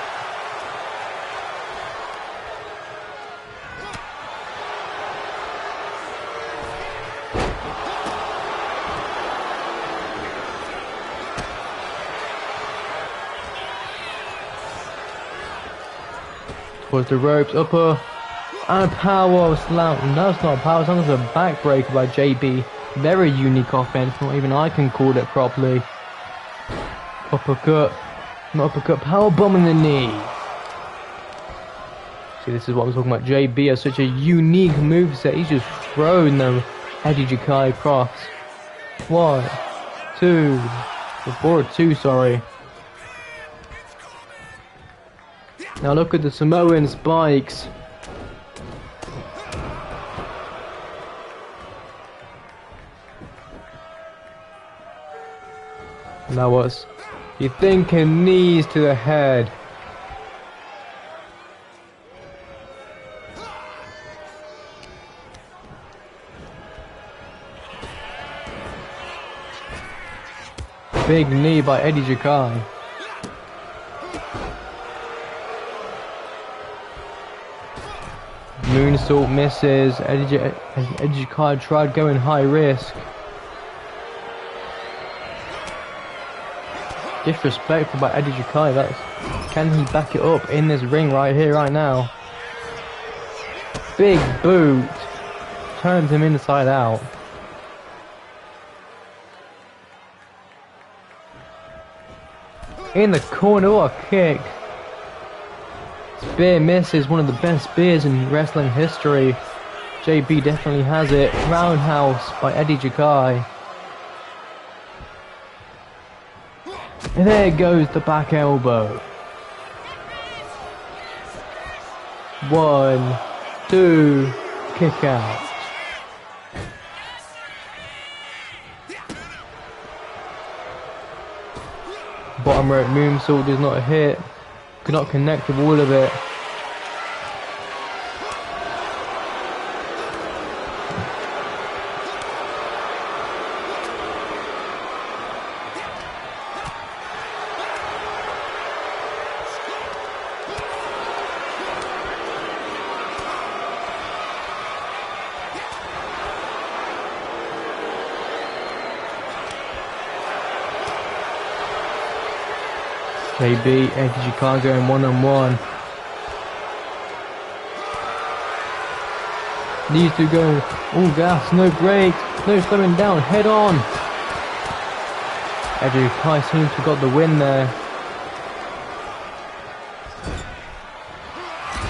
Towards the ropes, upper, and a power slam. No, it's not a power slam, it's a backbreaker by JB. Very unique offense, not even I can call it properly. Uppercut, not uppercut, power bomb in the knee. See, this is what I'm talking about. JB has such a unique moveset. He's just thrown them Eddie Chikai across. 1, 2, before 2, sorry. Now look at the Samoan spikes. Now what's you thinking? Knees to the head. Big knee by Eddie Chikai. Moonsault misses. Eddie Chikai tried going high risk. Disrespectful by Eddie Chikai. Can he back it up in this ring right here, right now? Big boot. Turns him inside out. In the corner, what a kick. Spear misses, one of the best spears in wrestling history. JB definitely has it. Roundhouse by Eddie Chikai. And there goes the back elbow. 1, 2, kick out. Bottom rope moonsault does not hit. Could not connect with all of it. JB, Eddie Jakai going one-on-one. These two going all gas, no brakes, no slowing down, head on. Eddie Jakai seems to have got the win there.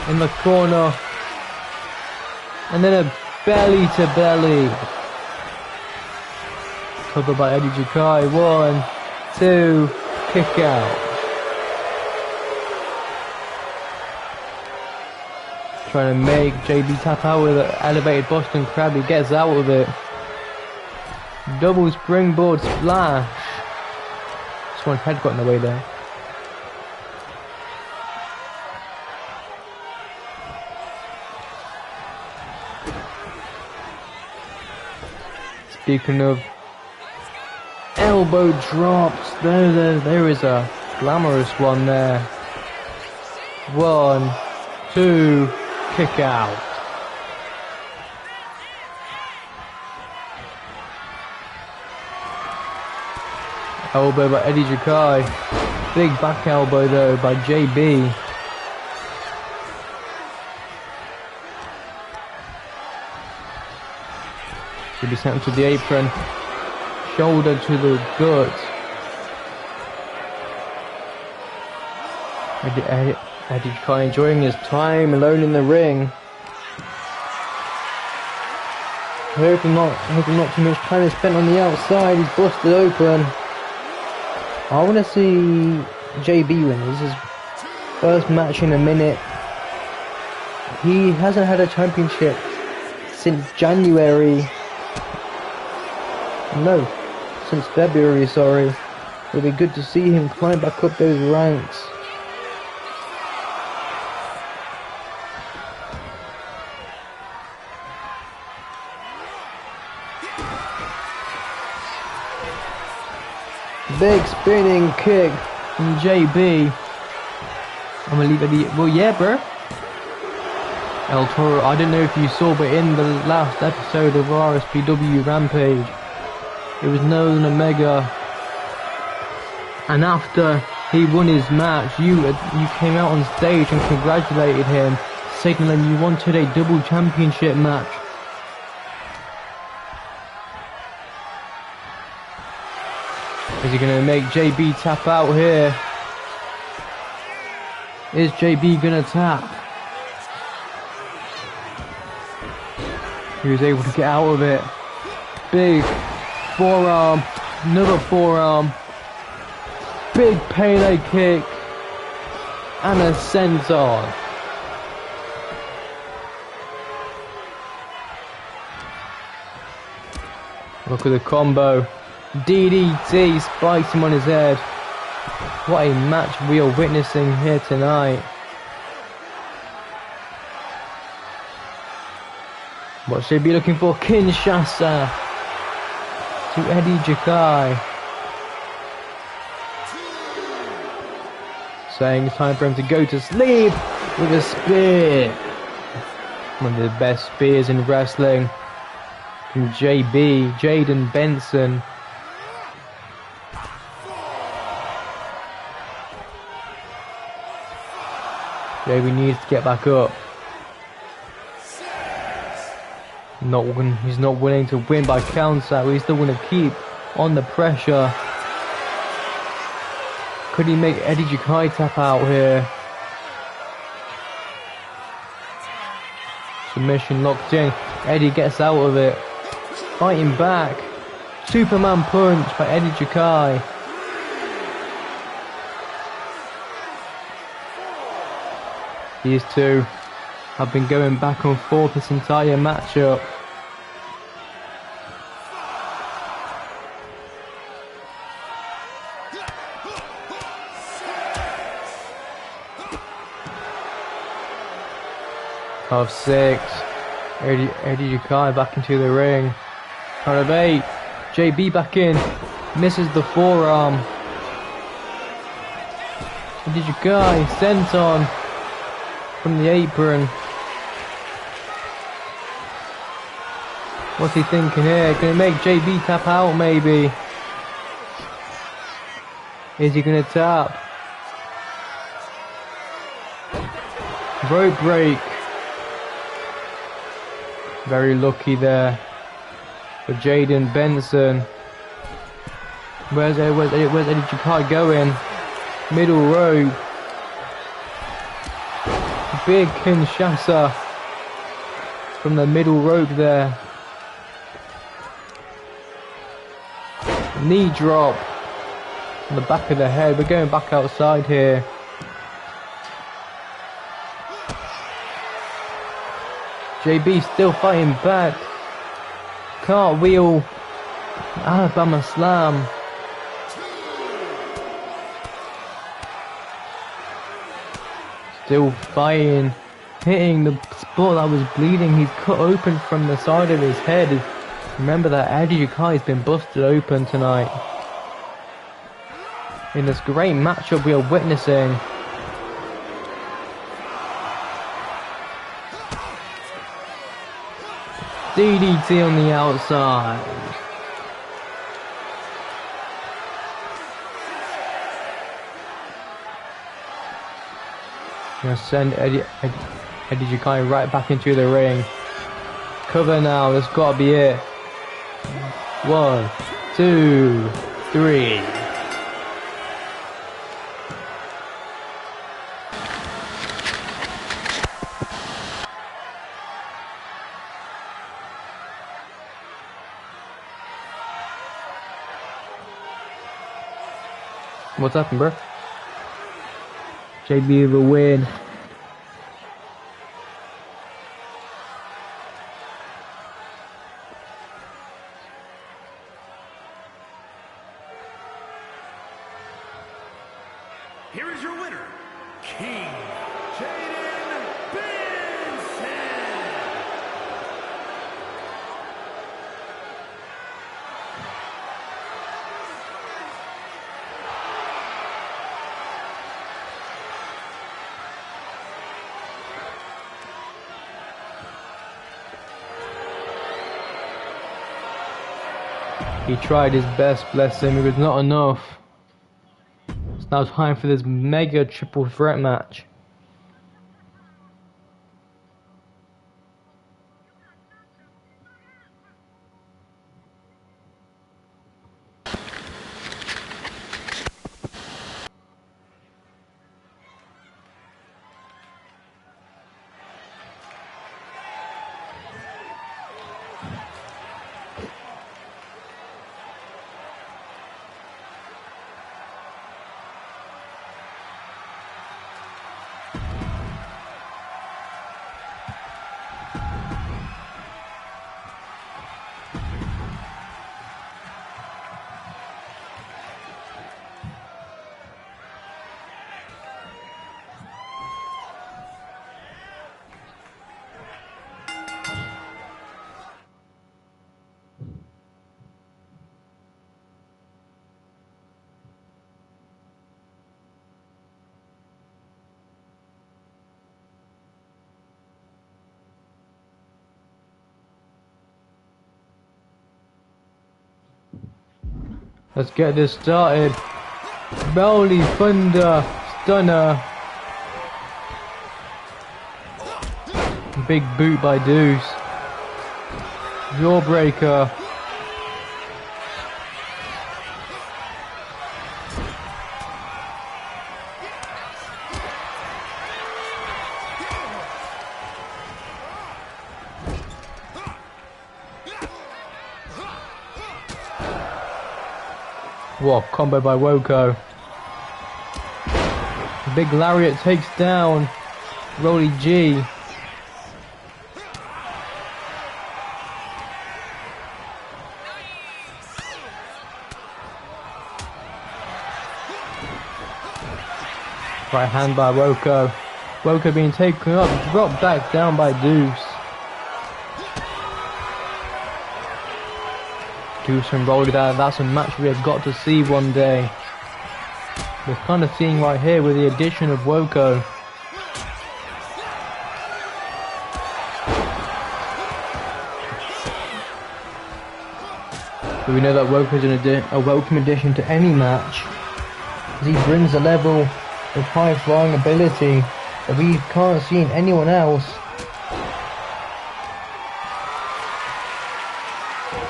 In the corner. And then a belly to belly. Covered by Eddie Jakai. 1, 2, kick out. Trying to make JB tap out with an elevated Boston Crab. He gets out of it. Double springboard splash. This one head got in the way there. Speaking of elbow drops, there is a glamorous one there. 1, 2, kick out. Elbow by Eddie Jakai. Big back elbow though by JB. Should be sent to the apron. Shoulder to the gut. Eddie Jakai enjoying his time alone in the ring. Hoping not too much time is spent on the outside. He's busted open. I want to see JB win. This is his first match in a minute. He hasn't had a championship since January. No, since February, sorry. It'll be good to see him climb back up those ranks. Big spinning kick from JB. I'm gonna leave it. Well, yeah, bro. El Toro, I don't know if you saw, but in the last episode of RSPW Rampage, it was known Omega, and after he won his match, you came out on stage and congratulated him, signaling you wanted a double championship match. Is he going to make JB tap out here? Is JB going to tap? He was able to get out of it. Big forearm, another forearm. Big Pele kick. And a senton. Look at the combo. DDT spikes him on his head. What a match we are witnessing here tonight. What should be looking for? Kinshasa to Eddie Jakai. Saying it's time for him to go to sleep with a spear. One of the best spears in wrestling from JB, Jaden Benson. JB needs to get back up. He's not willing to win by counter. He's still going to keep on the pressure. Could he make Eddie Jakai tap out here? Submission locked in. Eddie gets out of it. Fighting back. Superman punch by Eddie Jakai. These two have been going back and forth this entire matchup. Of 6. Eddie Jakai back into the ring. Count of 8. JB back in. Misses the forearm. Eddie Jakai senton from the apron. What's he thinking here? Gonna make JB tap out maybe? Is he gonna tap? Rope break. Very lucky there for Jaden Benson. Where's Eddie Jakai going? Middle rope. Big Kinshasa from the middle rope there. Knee drop on the back of the head. We're going back outside here. JB still fighting back. Cartwheel. Alabama slam. Still fighting. Hitting the spot that was bleeding. He's cut open from the side of his head. Remember that Eddie Jakai has been busted open tonight. In this great matchup we are witnessing. DDT on the outside. Gonna send Eddie Jakai right back into the ring. Cover now, that's gotta be it. 1, 2, 3. What's happened, bro? JB the win. Here is your winner, King Jaden Benson. He tried his best, bless him, it was not enough. It's now time for this mega triple threat match. Let's get this started. Belly Thunder Stunner. Big boot by Deuce. Jawbreaker. What combo by Woko. Big Lariat takes down Rolly G. Right hand by Woko. Woko being taken up, dropped back down by Deuce. Deuce and Rolly, that's a match we have got to see one day. We're kind of seeing right here with the addition of Woko. But we know that Woko is a welcome addition to any match, as he brings a level of high flying ability that we can't see in anyone else.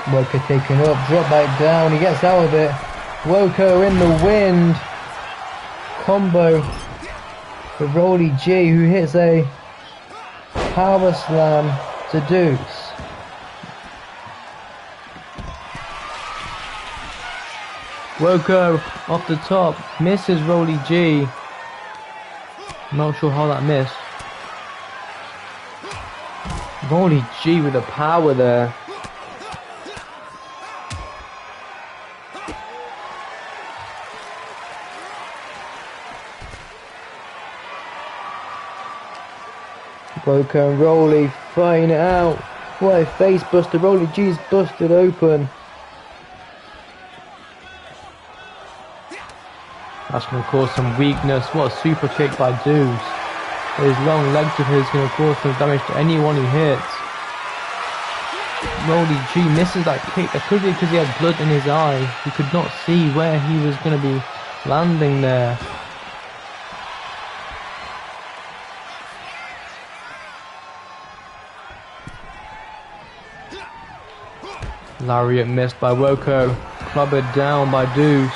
Woko taken up, drop back down, he gets out of it. Woko in the wind. Combo for Rolly G, who hits a power slam to Deuce. Woko off the top, misses Rolly G. Not sure how that missed. Rolly G with the power there. Woko and Rolly fighting it out. What a face buster. Rolly G's busted open. That's going to cause some weakness. What a super kick by Deuce. His long legs of his going to cause some damage to anyone he hits. Rolly G misses that kick. That could be because he had blood in his eye. He could not see where he was going to be landing there. Lariat missed by Woko. Clobbered down by Deuce.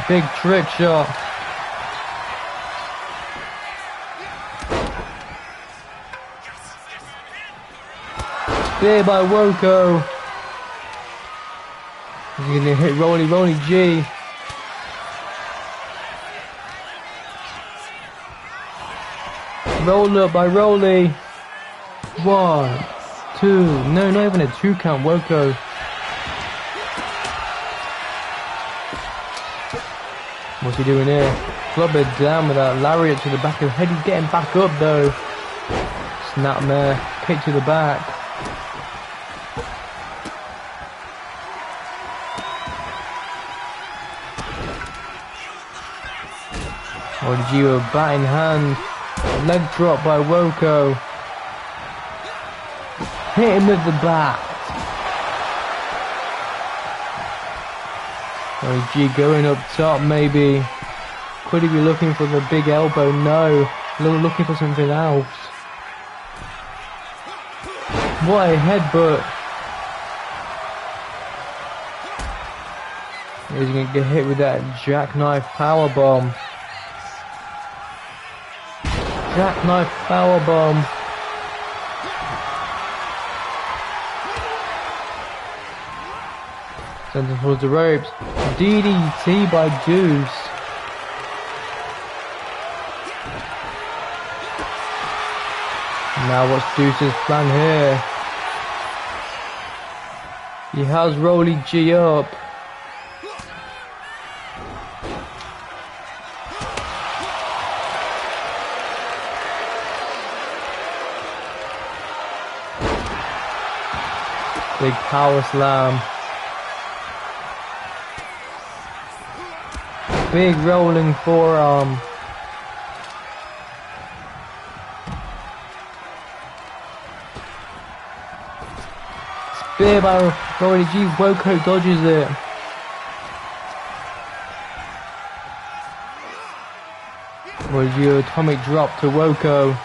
Big trick shot. Spear by Woko. He's going to hit Rolly G. Roll up by Rolly. 1, 2. No, not even a 2 count. Woko. What's he doing here? Clobbered down with that lariat to the back of the head. He's getting back up though. Snapmare. Kick to the back. OG with a bat in hand. Leg drop by Woko. Hit him with the bat. OG going up top maybe. Could he be looking for the big elbow? No. Looking for something else. What a headbutt. He's going to get hit with that jackknife powerbomb. Jackknife powerbomb. Sends him towards the ropes. DDT by Deuce. Now what's Deuce's plan here? He has Rolly G up. Big power slam. Big rolling forearm. Spear by Rolly G. Woko dodges it. Rolly G atomic drop to Woko.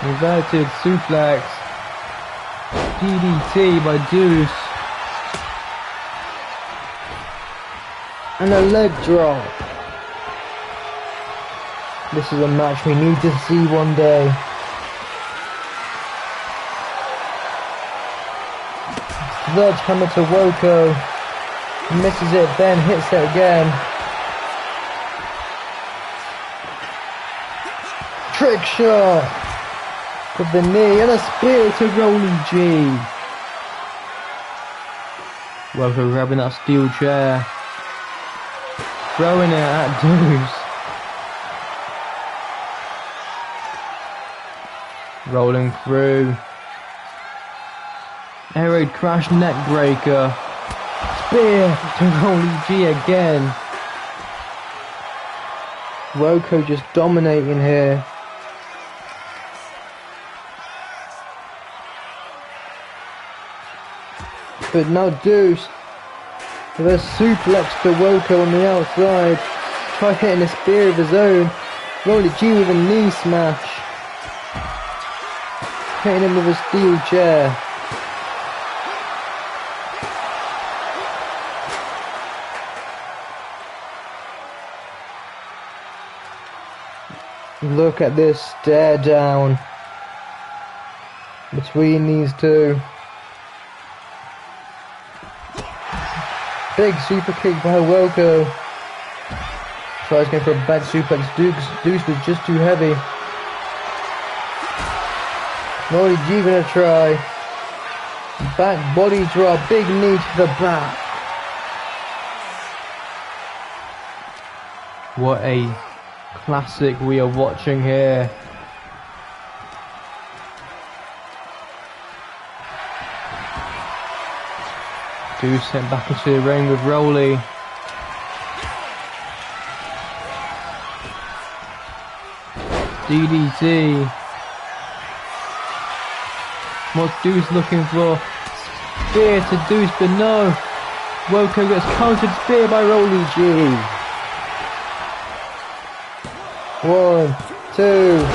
Inverted suplex. DDT by Deuce. And a leg drop. This is a match we need to see one day. Sledgehammer to Woko. Misses it, then hits it again. Trick shot. With the knee and a spear to Rolly G. Woko grabbing that steel chair. Throwing it at Deuce. Rolling through. Air raid crash neck breaker. Spear to Rolly G again. Roko just dominating here. But now Deuce with a suplex to Roko on the outside. Try hitting a spear of his own. Rolly G with a knee smash. Hitting him with a steel chair. Look at this stare down between these two. Big super kick by Wilco. Tries going for a back suplex. Deuce was just too heavy. Rolly G gonna try. Back body drop. Big knee to the back. What a classic we are watching here. Deuce sent back into the ring with Rolly. DDT. What's Deuce looking for? Spear to Deuce, but no. Wilco gets countered spear by Rolly G. 1, 2.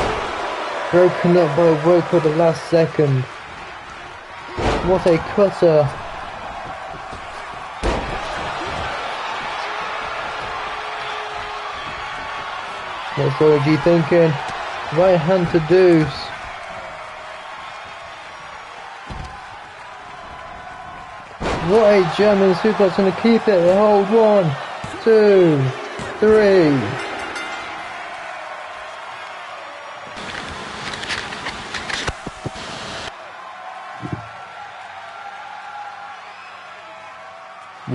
Broken up by Wilco at the last second. What a cutter. What's Rolly G thinking? Right hand to Deuce. What a German suplex, gonna keep it. Hold 1, 2, 3.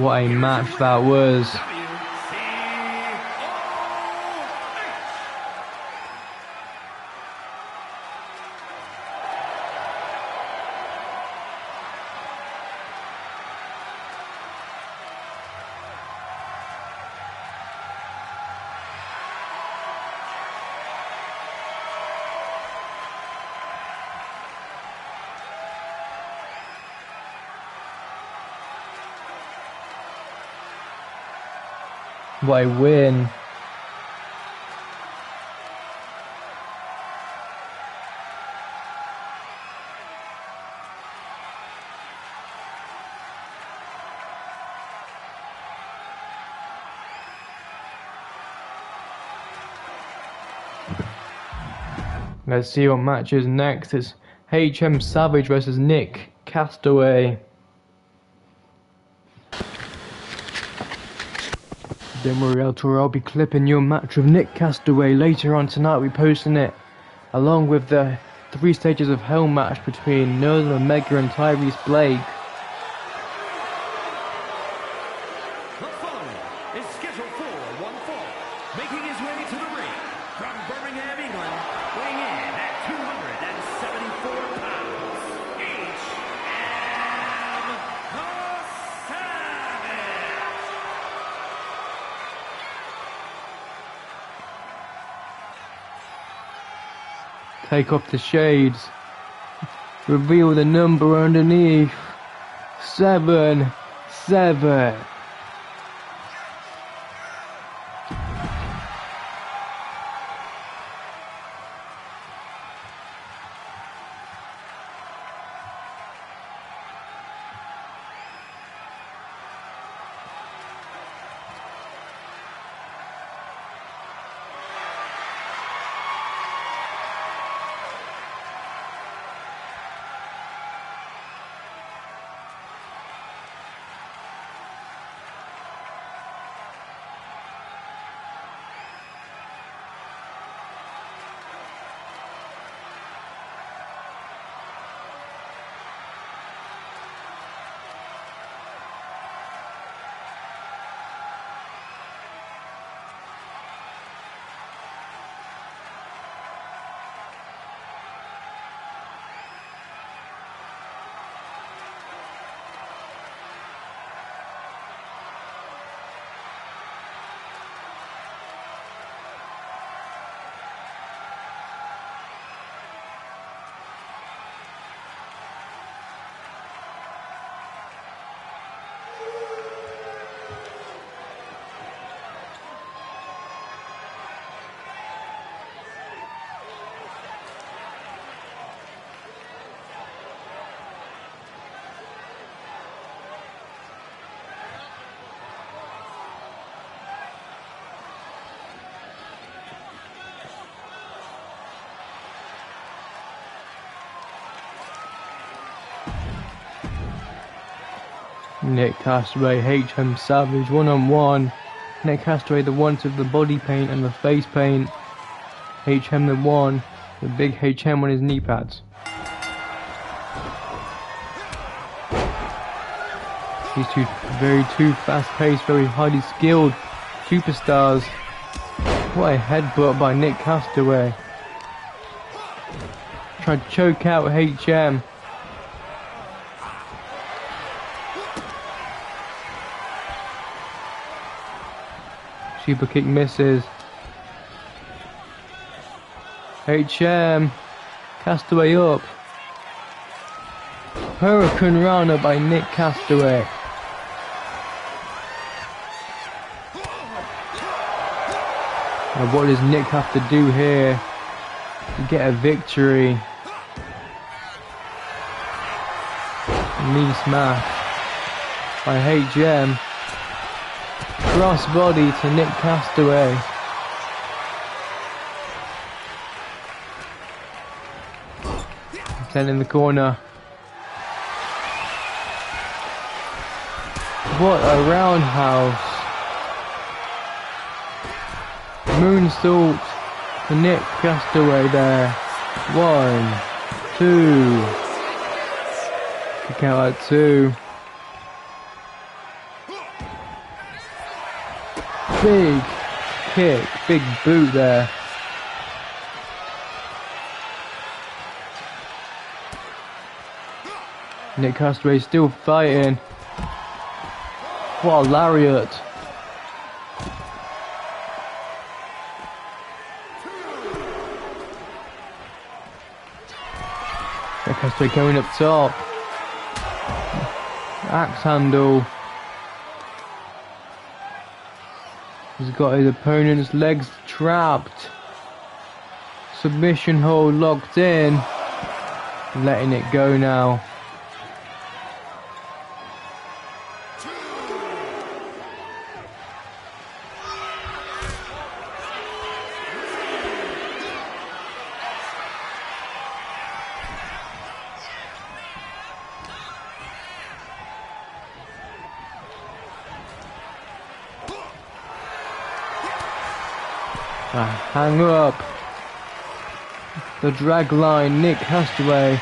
What a match that was. What a win. Let's see what matches next. It's HM Savage versus Nick Castaway. Don't worry, El Toro, I'll be clipping your match with Nick Castaway later on tonight. We'll be posting it along with the 3 stages of hell match between Northern Omega and Tyrese Blake. The following is scheduled for one fall, making his way to the ring from Birmingham, England, weighing in at 274 pounds, HM the Savage. Take off the shades. Reveal the number underneath. 7, 7. Nick Castaway, HM Savage, one-on-one. Nick Castaway, the one of the body paint and the face paint. HM the one, the big HM on his knee pads. These two fast-paced, very highly skilled superstars. What a headbutt by Nick Castaway. Tried to choke out HM. Super kick misses. HM. Castaway up. Hurricane Rana by Nick Castaway. Now what does Nick have to do here to get a victory? Knee smash by HM. Cross body to Nick Castaway. Ten in the corner. What a roundhouse. Moonsault to Nick Castaway there. 1, 2. Kick out at 2. Big kick, big boot there. Nick Castaway still fighting. What a lariat. Nick Castaway going up top. Axe handle. He's got his opponent's legs trapped. Submission hold locked in. Letting it go now. Hang up. The drag line, Nick Castaway.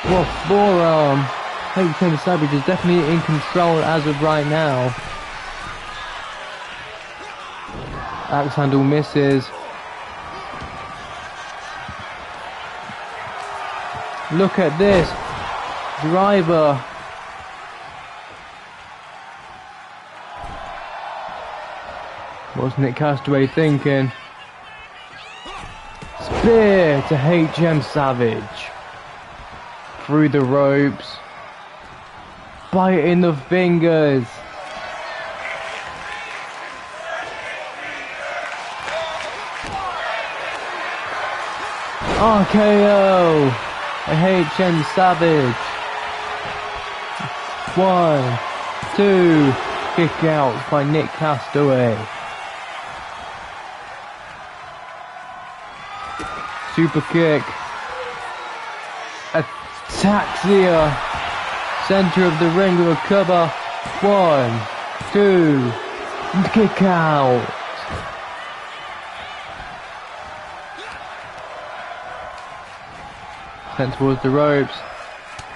What forearm. HM Savage is definitely in control as of right now. Axe handle misses. Look at this. Driver. What's Nick Castaway thinking? Spear to HM Savage. Through the ropes. Bite in the fingers. RKO. HM Savage. 1, 2. Kick out by Nick Castaway. Super kick. Ataxia. Center of the ring with a cover. 1, 2. Kick out. Sent towards the ropes.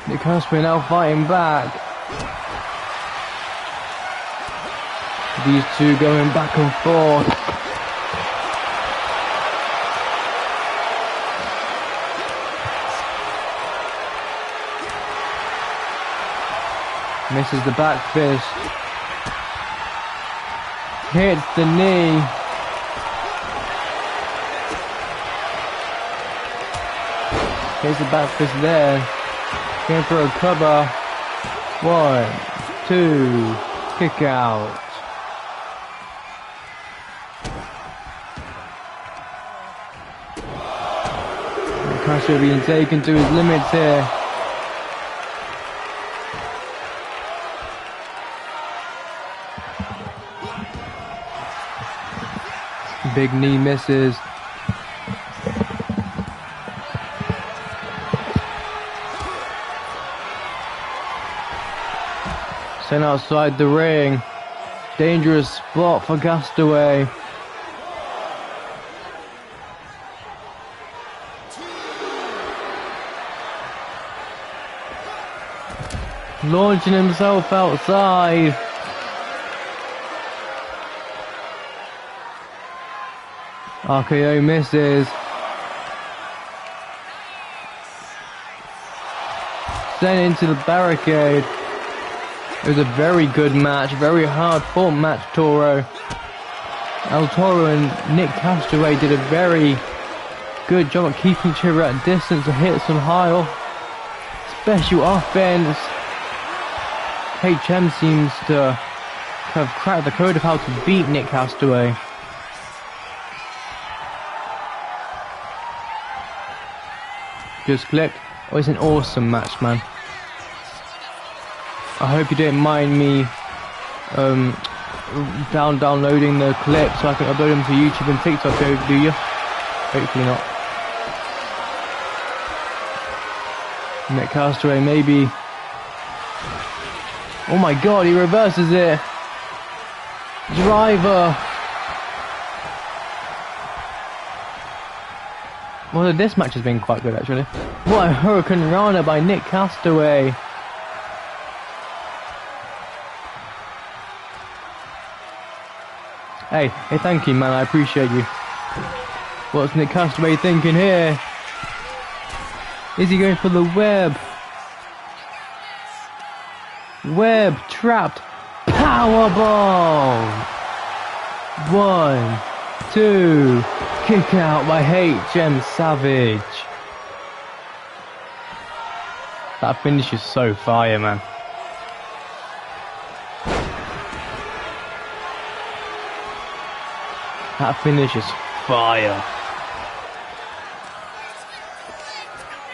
Nick Castaway now fighting back. These two going back and forth. Misses the back fist. Hits the knee. Hits the back fist there. Going for a cover. 1, 2. Kick out. Castaway being taken to his limits here. Big knee misses. Sent outside the ring. Dangerous spot for Castaway. Launching himself outside. RKO misses. Sent into the barricade. It was a very good match, very hard fought match, Toro. El Toro and Nick Castaway did a very good job at keeping each other at distance to hit some high special offense. HM seems to have cracked the code of how to beat Nick Castaway. Just clicked. Oh, it's an awesome match, man. I hope you didn't mind me downloading the clips so I can upload them to YouTube and TikTok, do you? Hopefully not. Nick Castaway, maybe. Oh my god, he reverses it. Driver. Well, this match has been quite good, actually. What a Hurricane Rana by Nick Castaway. Hey, thank you, man. I appreciate you. What's Nick Castaway thinking here? Is he going for the web? Web trapped. Powerbomb. 1, 2. Kick out by HM Savage. That finish is so fire, man. That finish is fire.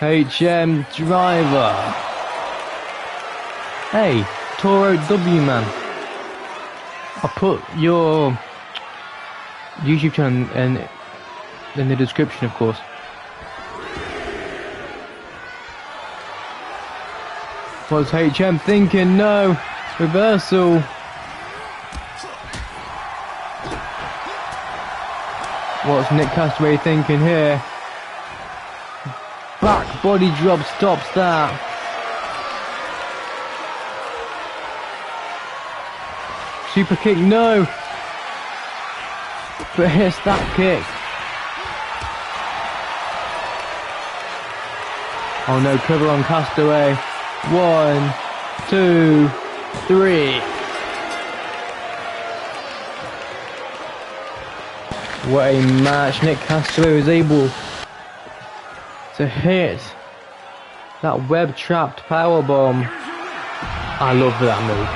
HM driver. Hey, Toro W, man. I'll put your YouTube channel in the description, of course. What's HM thinking? No. Reversal. What's Nick Castaway thinking here? Back body drop stops that. Super kick, no. But hits that kick. Oh no, cover on Castaway. 1, 2, 3. What a match. Nick Castaway was able to hit that web trapped powerbomb. I love that move.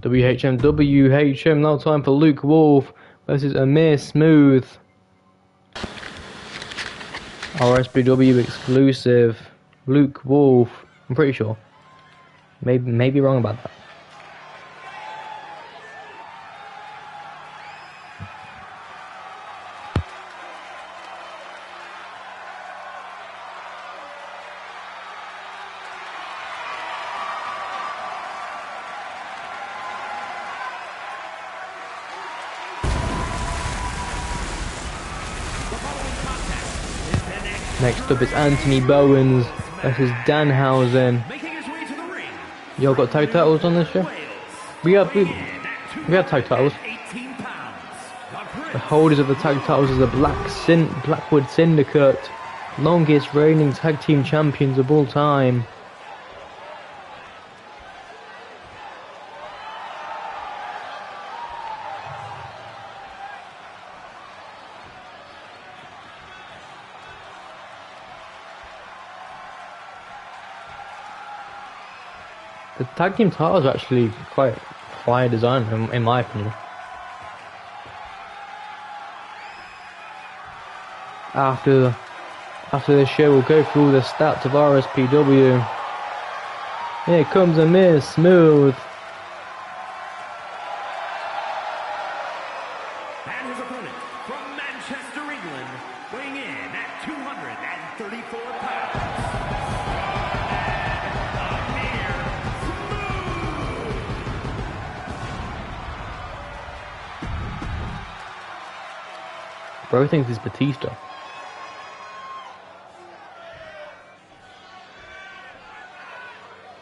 WHM, now time for Luke Wolf versus Amir Smooth. RSPW exclusive. Luke Wolf. I'm pretty sure. Maybe wrong about that. Next up is Anthony Bowens versus Danhausen. Y'all got tag titles on this show? We have tag titles. The holders of the tag titles are the Blackwood Syndicate, longest reigning tag team champions of all time. The tag team titles are actually quite fire design in my opinion. After this show, we'll go through all the stats of RSPW. Here comes Amir Smooth. And his opponent from Manchester, England, weighing in at 234 pounds. Bro thinks it's Batista.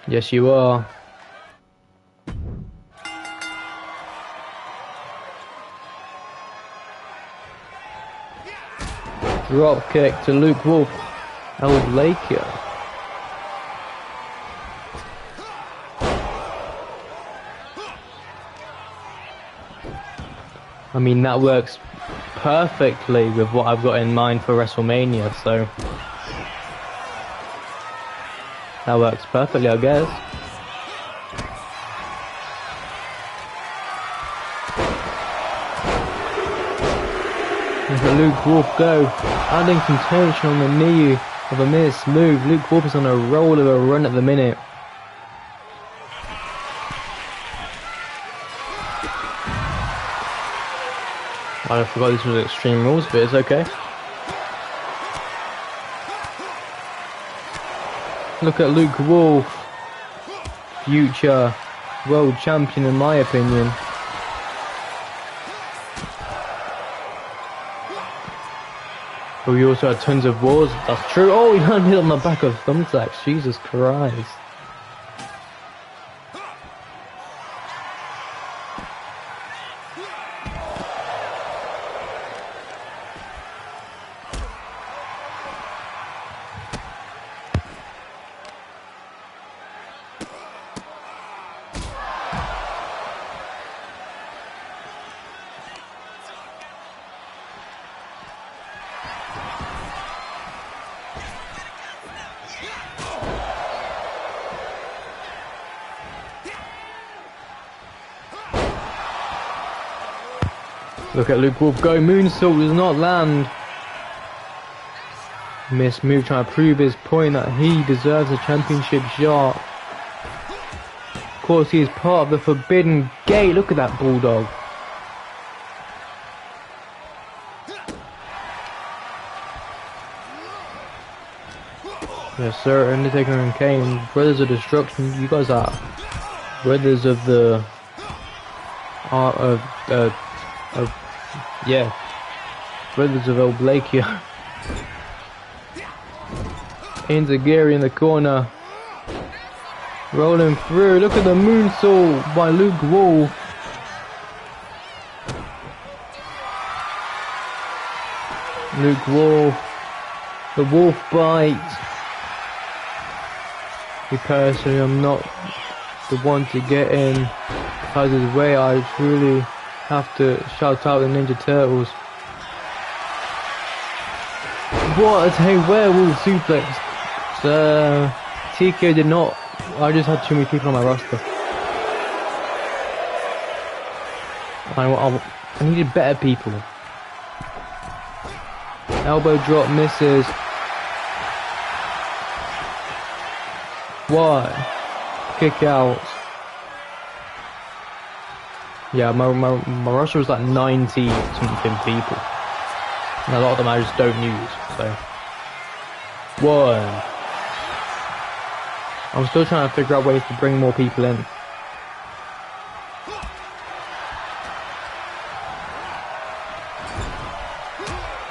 Yes, you are. Drop kick to Luke Wolf. Lakia. I mean, that works perfectly with what I've got in mind for WrestleMania, so that works perfectly, I guess. Look at Luke Wolf go, adding some tension on the knee of a miss move. Luke Wolf is on a roll of a run at the minute. I forgot this was Extreme Rules, but it's okay. Look at Luke Wolf, future world champion in my opinion. But we also had tons of wars, that's true. Oh, he landed on the back of thumbtacks, Jesus Christ. Look at Luke Wolf go, moonsault does not land. Miss move trying to prove his point that he deserves a championship shot. Of course he is part of the Forbidden Gate, look at that bulldog. Yes sir, Undertaker and Kane, Brothers of Destruction, you guys are brothers of the yeah, Brothers of Lakia. Inzaguri in the corner, rolling through. Look at the moonsault by Luke Wolf. Luke Wolf, the Wolf bite. Me personally, I'm not the one to get in Kaiser's way. I truly have to shout out the Ninja Turtles. What a werewolf suplex. TK did not. I just had too many people on my roster. I needed better people. Elbow drop misses. What? Kick out. Yeah, my roster was like 90 something people. And a lot of them I just don't use, so. One. I'm still trying to figure out ways to bring more people in.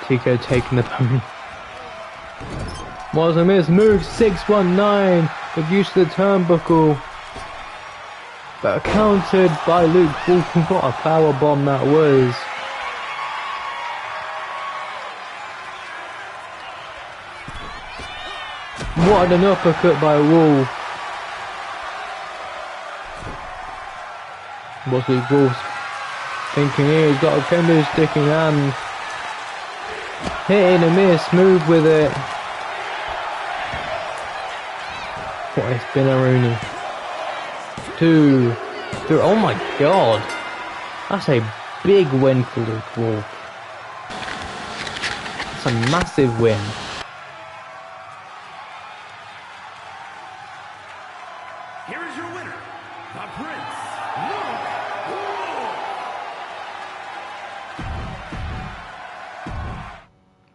Tico taking the pony. Was a miss move, 619 with use of the turnbuckle. But countered by Luke Wolf. What a power bomb that was. What an uppercut by Wolf. What's Luke Wolf thinking here? He's got a kendo stick in hand. Hitting a miss, move with it. What a spinneroonie. 2, 3. Oh my god. That's a big win for Luke Wolf. That's a massive win. Here is your winner, the Prince,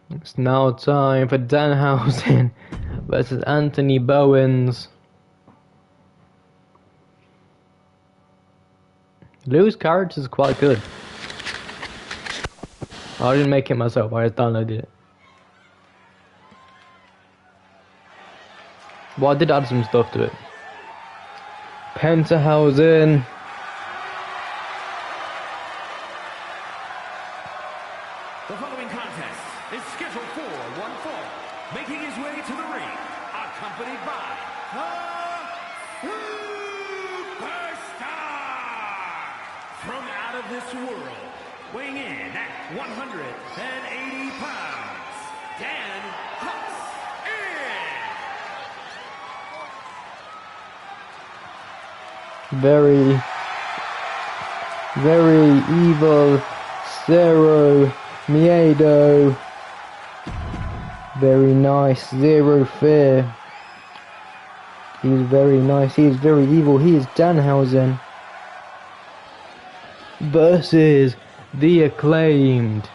Luke Wolf. It's now time for Danhausen versus Anthony Bowens. Lou's character is quite good. I didn't make it myself, I just downloaded it. Well, I did add some stuff to it. Pentahausen. The following contest is scheduled for one fall. Making his way to the ring, accompanied by the Superstar from out of this world, weighing in at 180 pounds, Dan Hutz. Very evil Zero Miedo. Very nice. Zero fear. He's very nice. He is very evil. He is Danhausen versus the Acclaimed.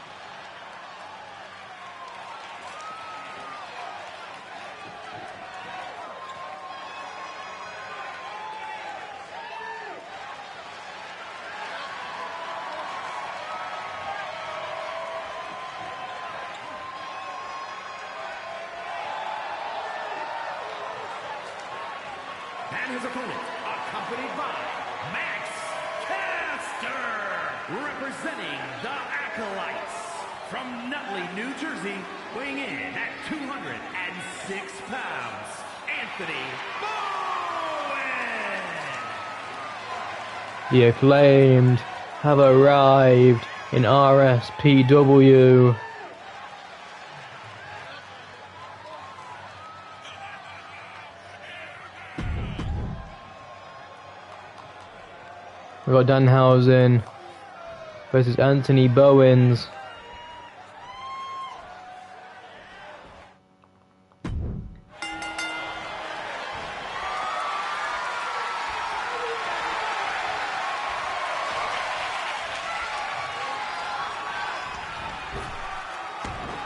And his opponent, accompanied by Max Caster, representing the Acolytes from Nutley, New Jersey, weighing in at 206 pounds, Anthony Bowen. The Acclaimed have arrived in RSPW. We got Danhausen versus Anthony Bowens.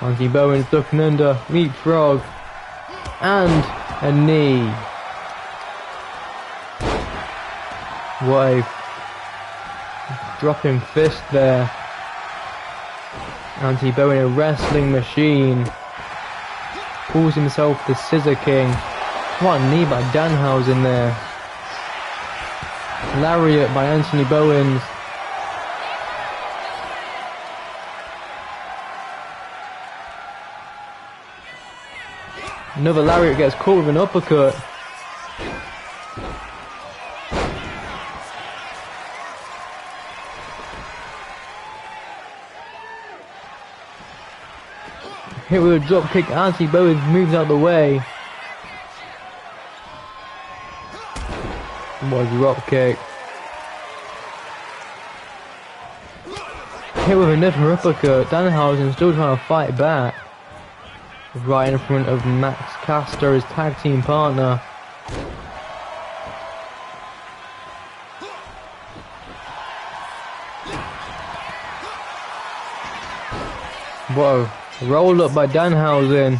Anthony Bowens ducking under, leapfrog, and a knee. What a dropping fist there. Anthony Bowen, a wrestling machine, calls himself the Scissor King. What a knee by Danhausen there. Lariat by Anthony Bowens. Another lariat gets caught with an uppercut. Hit with a drop kick, Anthony Bowens moves out the way. What a drop kick. Hit with another uppercut. Danhausen still trying to fight back. Right in front of Max Caster, his tag team partner. Whoa. Roll up by Danhausen.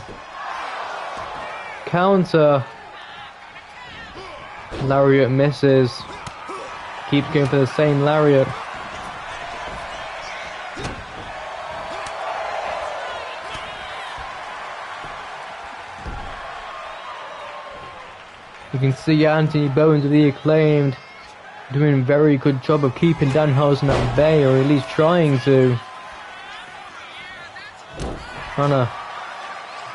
Counter. Lariat misses. Keeps going for the same lariat. You can see Anthony Bowens of the Acclaimed doing a very good job of keeping Danhausen at bay, or at least trying to. Trying to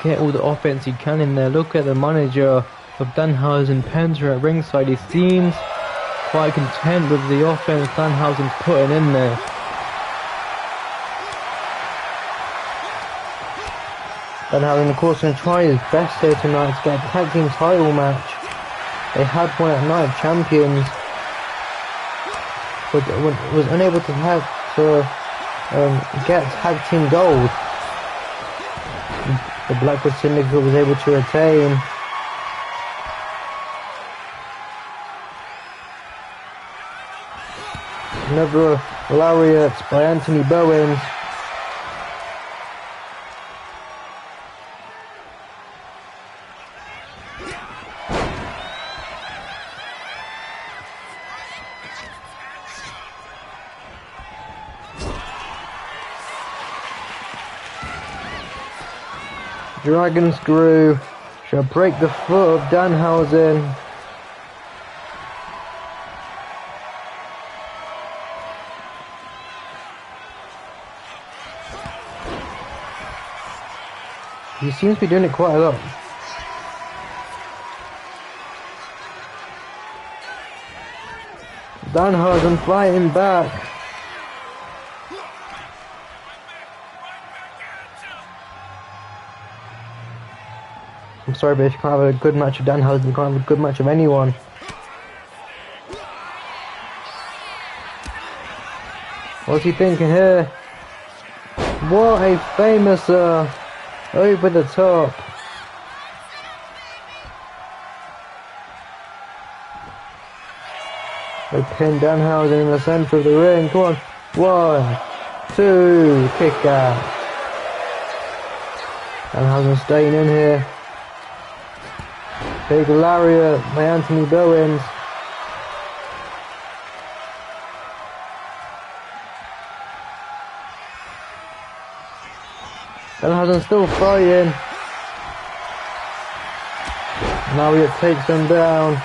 get all the offense he can in there. Look at the manager of Danhausen, Penta at ringside. He seems quite content with the offense Danhausen's putting in there. Danhausen, of course, going to try his best here tonight to get a tag team title match. They had one at Night of Champions, but was unable to get tag team gold. The Blackwood Syndicate was able to retain. Another lariat by Anthony Bowens. Dragon Screw shall break the foot of Danhausen. He seems to be doing it quite a lot. Danhausen fighting back. I'm sorry, but if you can't have a good match of Danhausen, you can't have a good match of anyone. What's he thinking here? What a famous over the top. They pin Danhausen in the center of the ring. Come on. 1, 2, kick out. Danhausen staying in here. Big lariat by Anthony Bowens. Danhausen still fighting. Now he takes them down.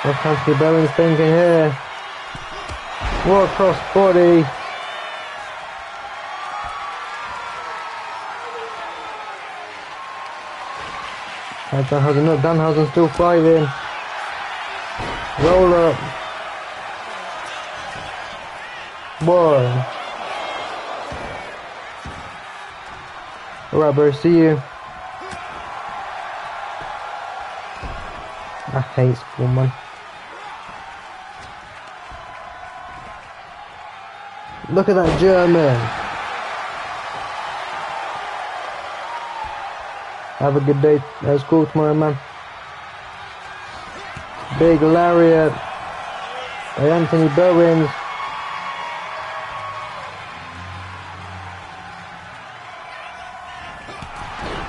What's Anthony Bowens thinking here? What cross body. Danhausen still fighting. Roll up. 1. Alright, bro, see you. I hate Schoolman. Look at that German. Have a good day at school tomorrow, man. Big lariat by Anthony Bowens.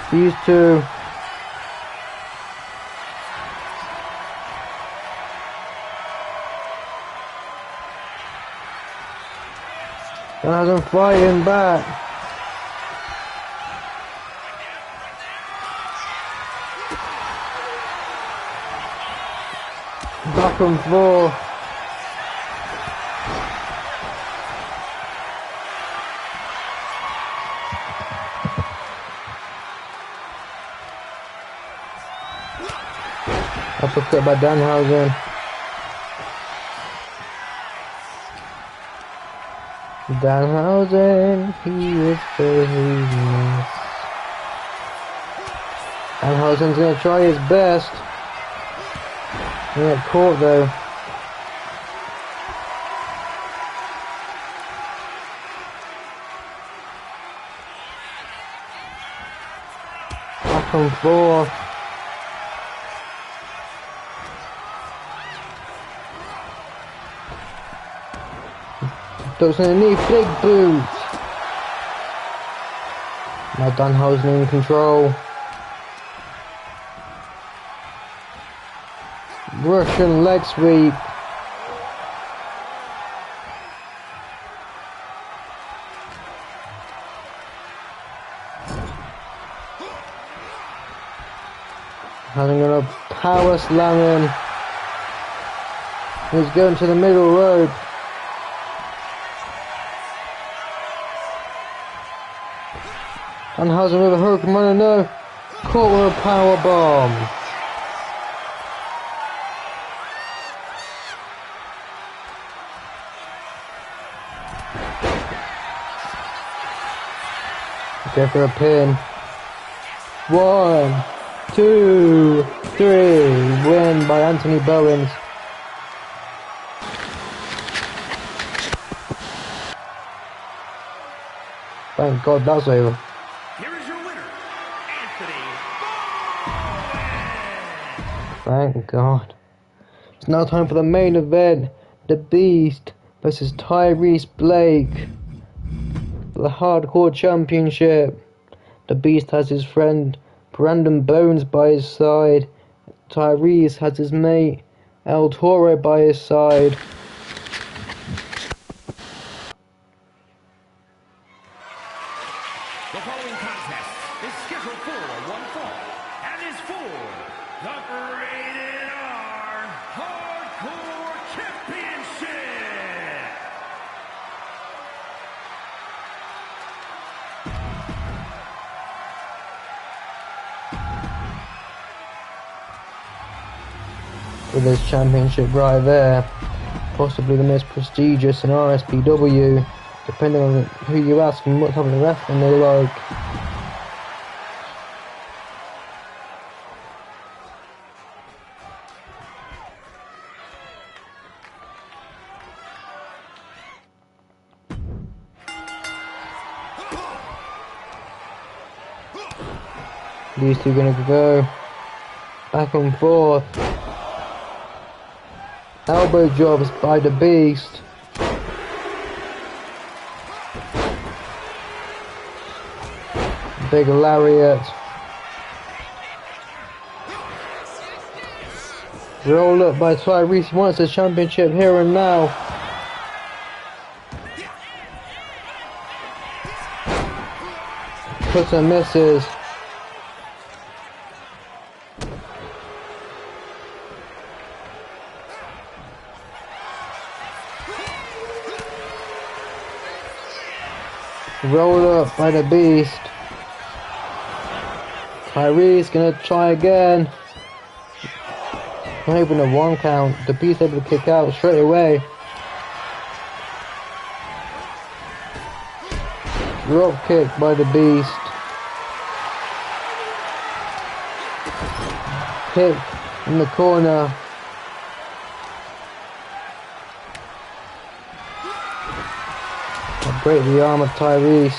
These two. Danhausen fighting back. Back and forth. Uppercut by Danhausen. Danhausen, he is famous. Danhausen's gonna try his best. He got caught though. Back and forth. Ducks underneath, big boot. Now Danhausen in control. Russian leg sweep. Having a power slam him. He's going to the middle rope. Danhausen with a hurricane runner, no. Caught with a power bomb. Go for a pin. 1, 2, 3. Win by Anthony Bowens. Thank God that's over. Here is your winner, Anthony Bowens. Thank God. It's now time for the main event. The Beast versus Tyrese Blake. The Hardcore Championship. The Beast has his friend Brandon Bones by his side. Tyrese has his mate El Toro by his side. with his championship right there. Possibly the most prestigious in RSPW, depending on who you ask and what type of wrestling they like. These two are going to go back and forth. Elbow drops by the Beast. Big lariat. Roll up by Tyrese. He wants the championship here and now. Puts and misses. Roll up by the Beast. Tyrese gonna try again. Not even a 1 count. The Beast able to kick out straight away. Drop kick by the Beast. Kick in the corner. Break the arm of Tyrese.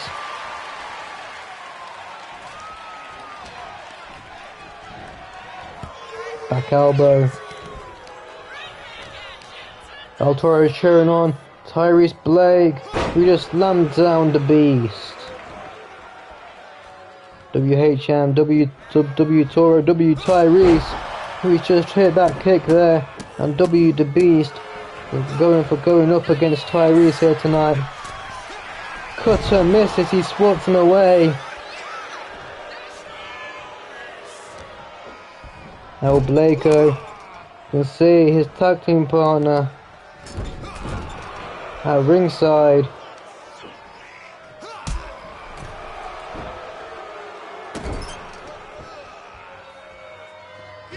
Back elbow. El Toro is cheering on Tyrese Blake, who just slammed down the Beast. WHM, W Toro, W Tyrese, who just hit that kick there, and W the Beast going up against Tyrese here tonight. Cutter misses, he swats him away. El Blako can see his tag team partner at ringside.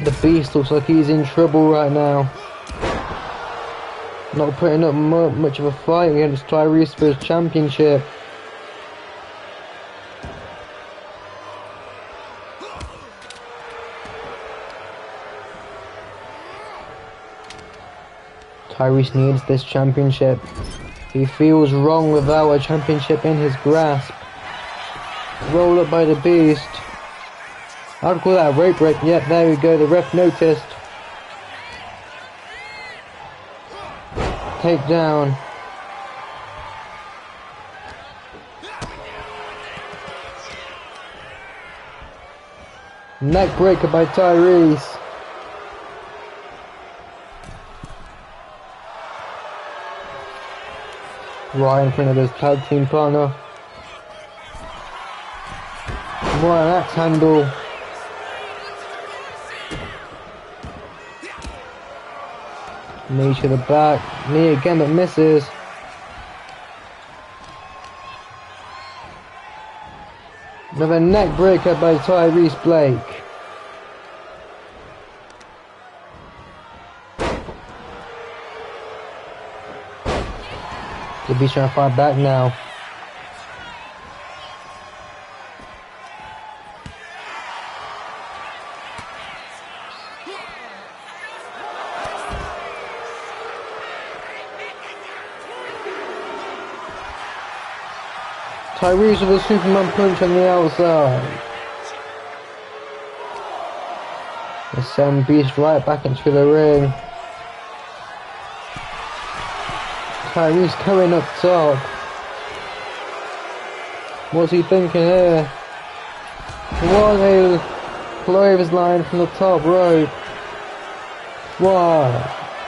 The Beast looks like he's in trouble right now. Not putting up much of a fight against Tyrese for his championship. Tyrese needs this championship. He feels wrong without a championship in his grasp. Roll up by the Beast. I'd call that a rope break. Yep, there we go. The ref noticed. Takedown. Neck breaker by Tyrese. Right in front of his tag team partner. Right, an axe handle. Knee to the back. Knee again but misses. Another neck breaker by Tyrese Blake. The Beast trying to fight back now. Tyrese with a Superman punch on the outside. The send Beast right back into the ring. Tyrese going up top. What's he thinking here? What a clothesline from the top rope. 1,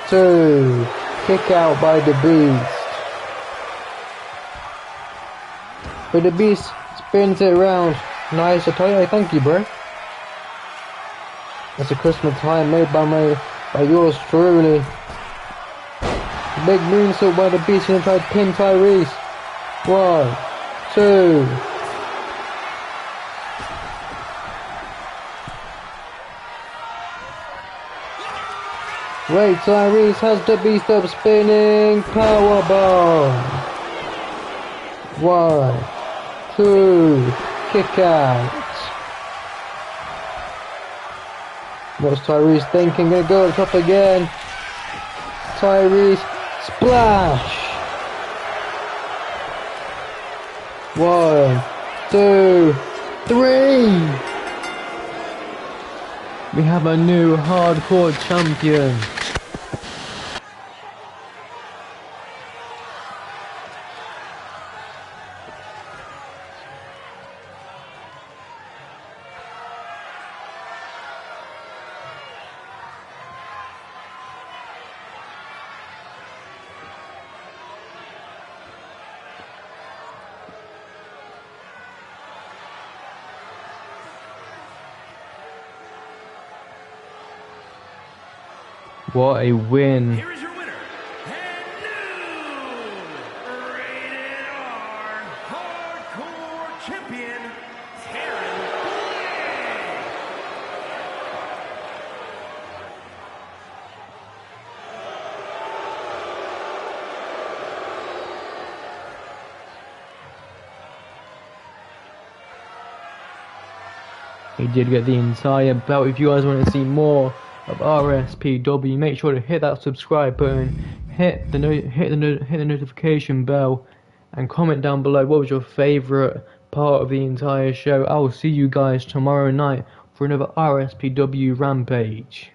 2, kick out by the Beast. But the Beast spins it around. Nice, I tell you, thank you, bro. That's a Christmas tie made by yours truly. Big moonsault by the Beast, gonna try to pin Tyrese. 1, 2. Wait, Tyrese has the beast up spinning powerbomb. 1, 2, kick out. What's Tyrese thinking? Gonna go up top again. Tyrese, splash. 1, 2, 3. We have a new hardcore champion. What a win. Here is your winner, and new Rated R Hardcore Champion, Taryn Blaze. He did get the entire belt. If you guys want to see more of RSPW, make sure to hit that subscribe button, hit the notification bell, and comment down below what was your favourite part of the entire show. I will see you guys tomorrow night for another RSPW Rampage.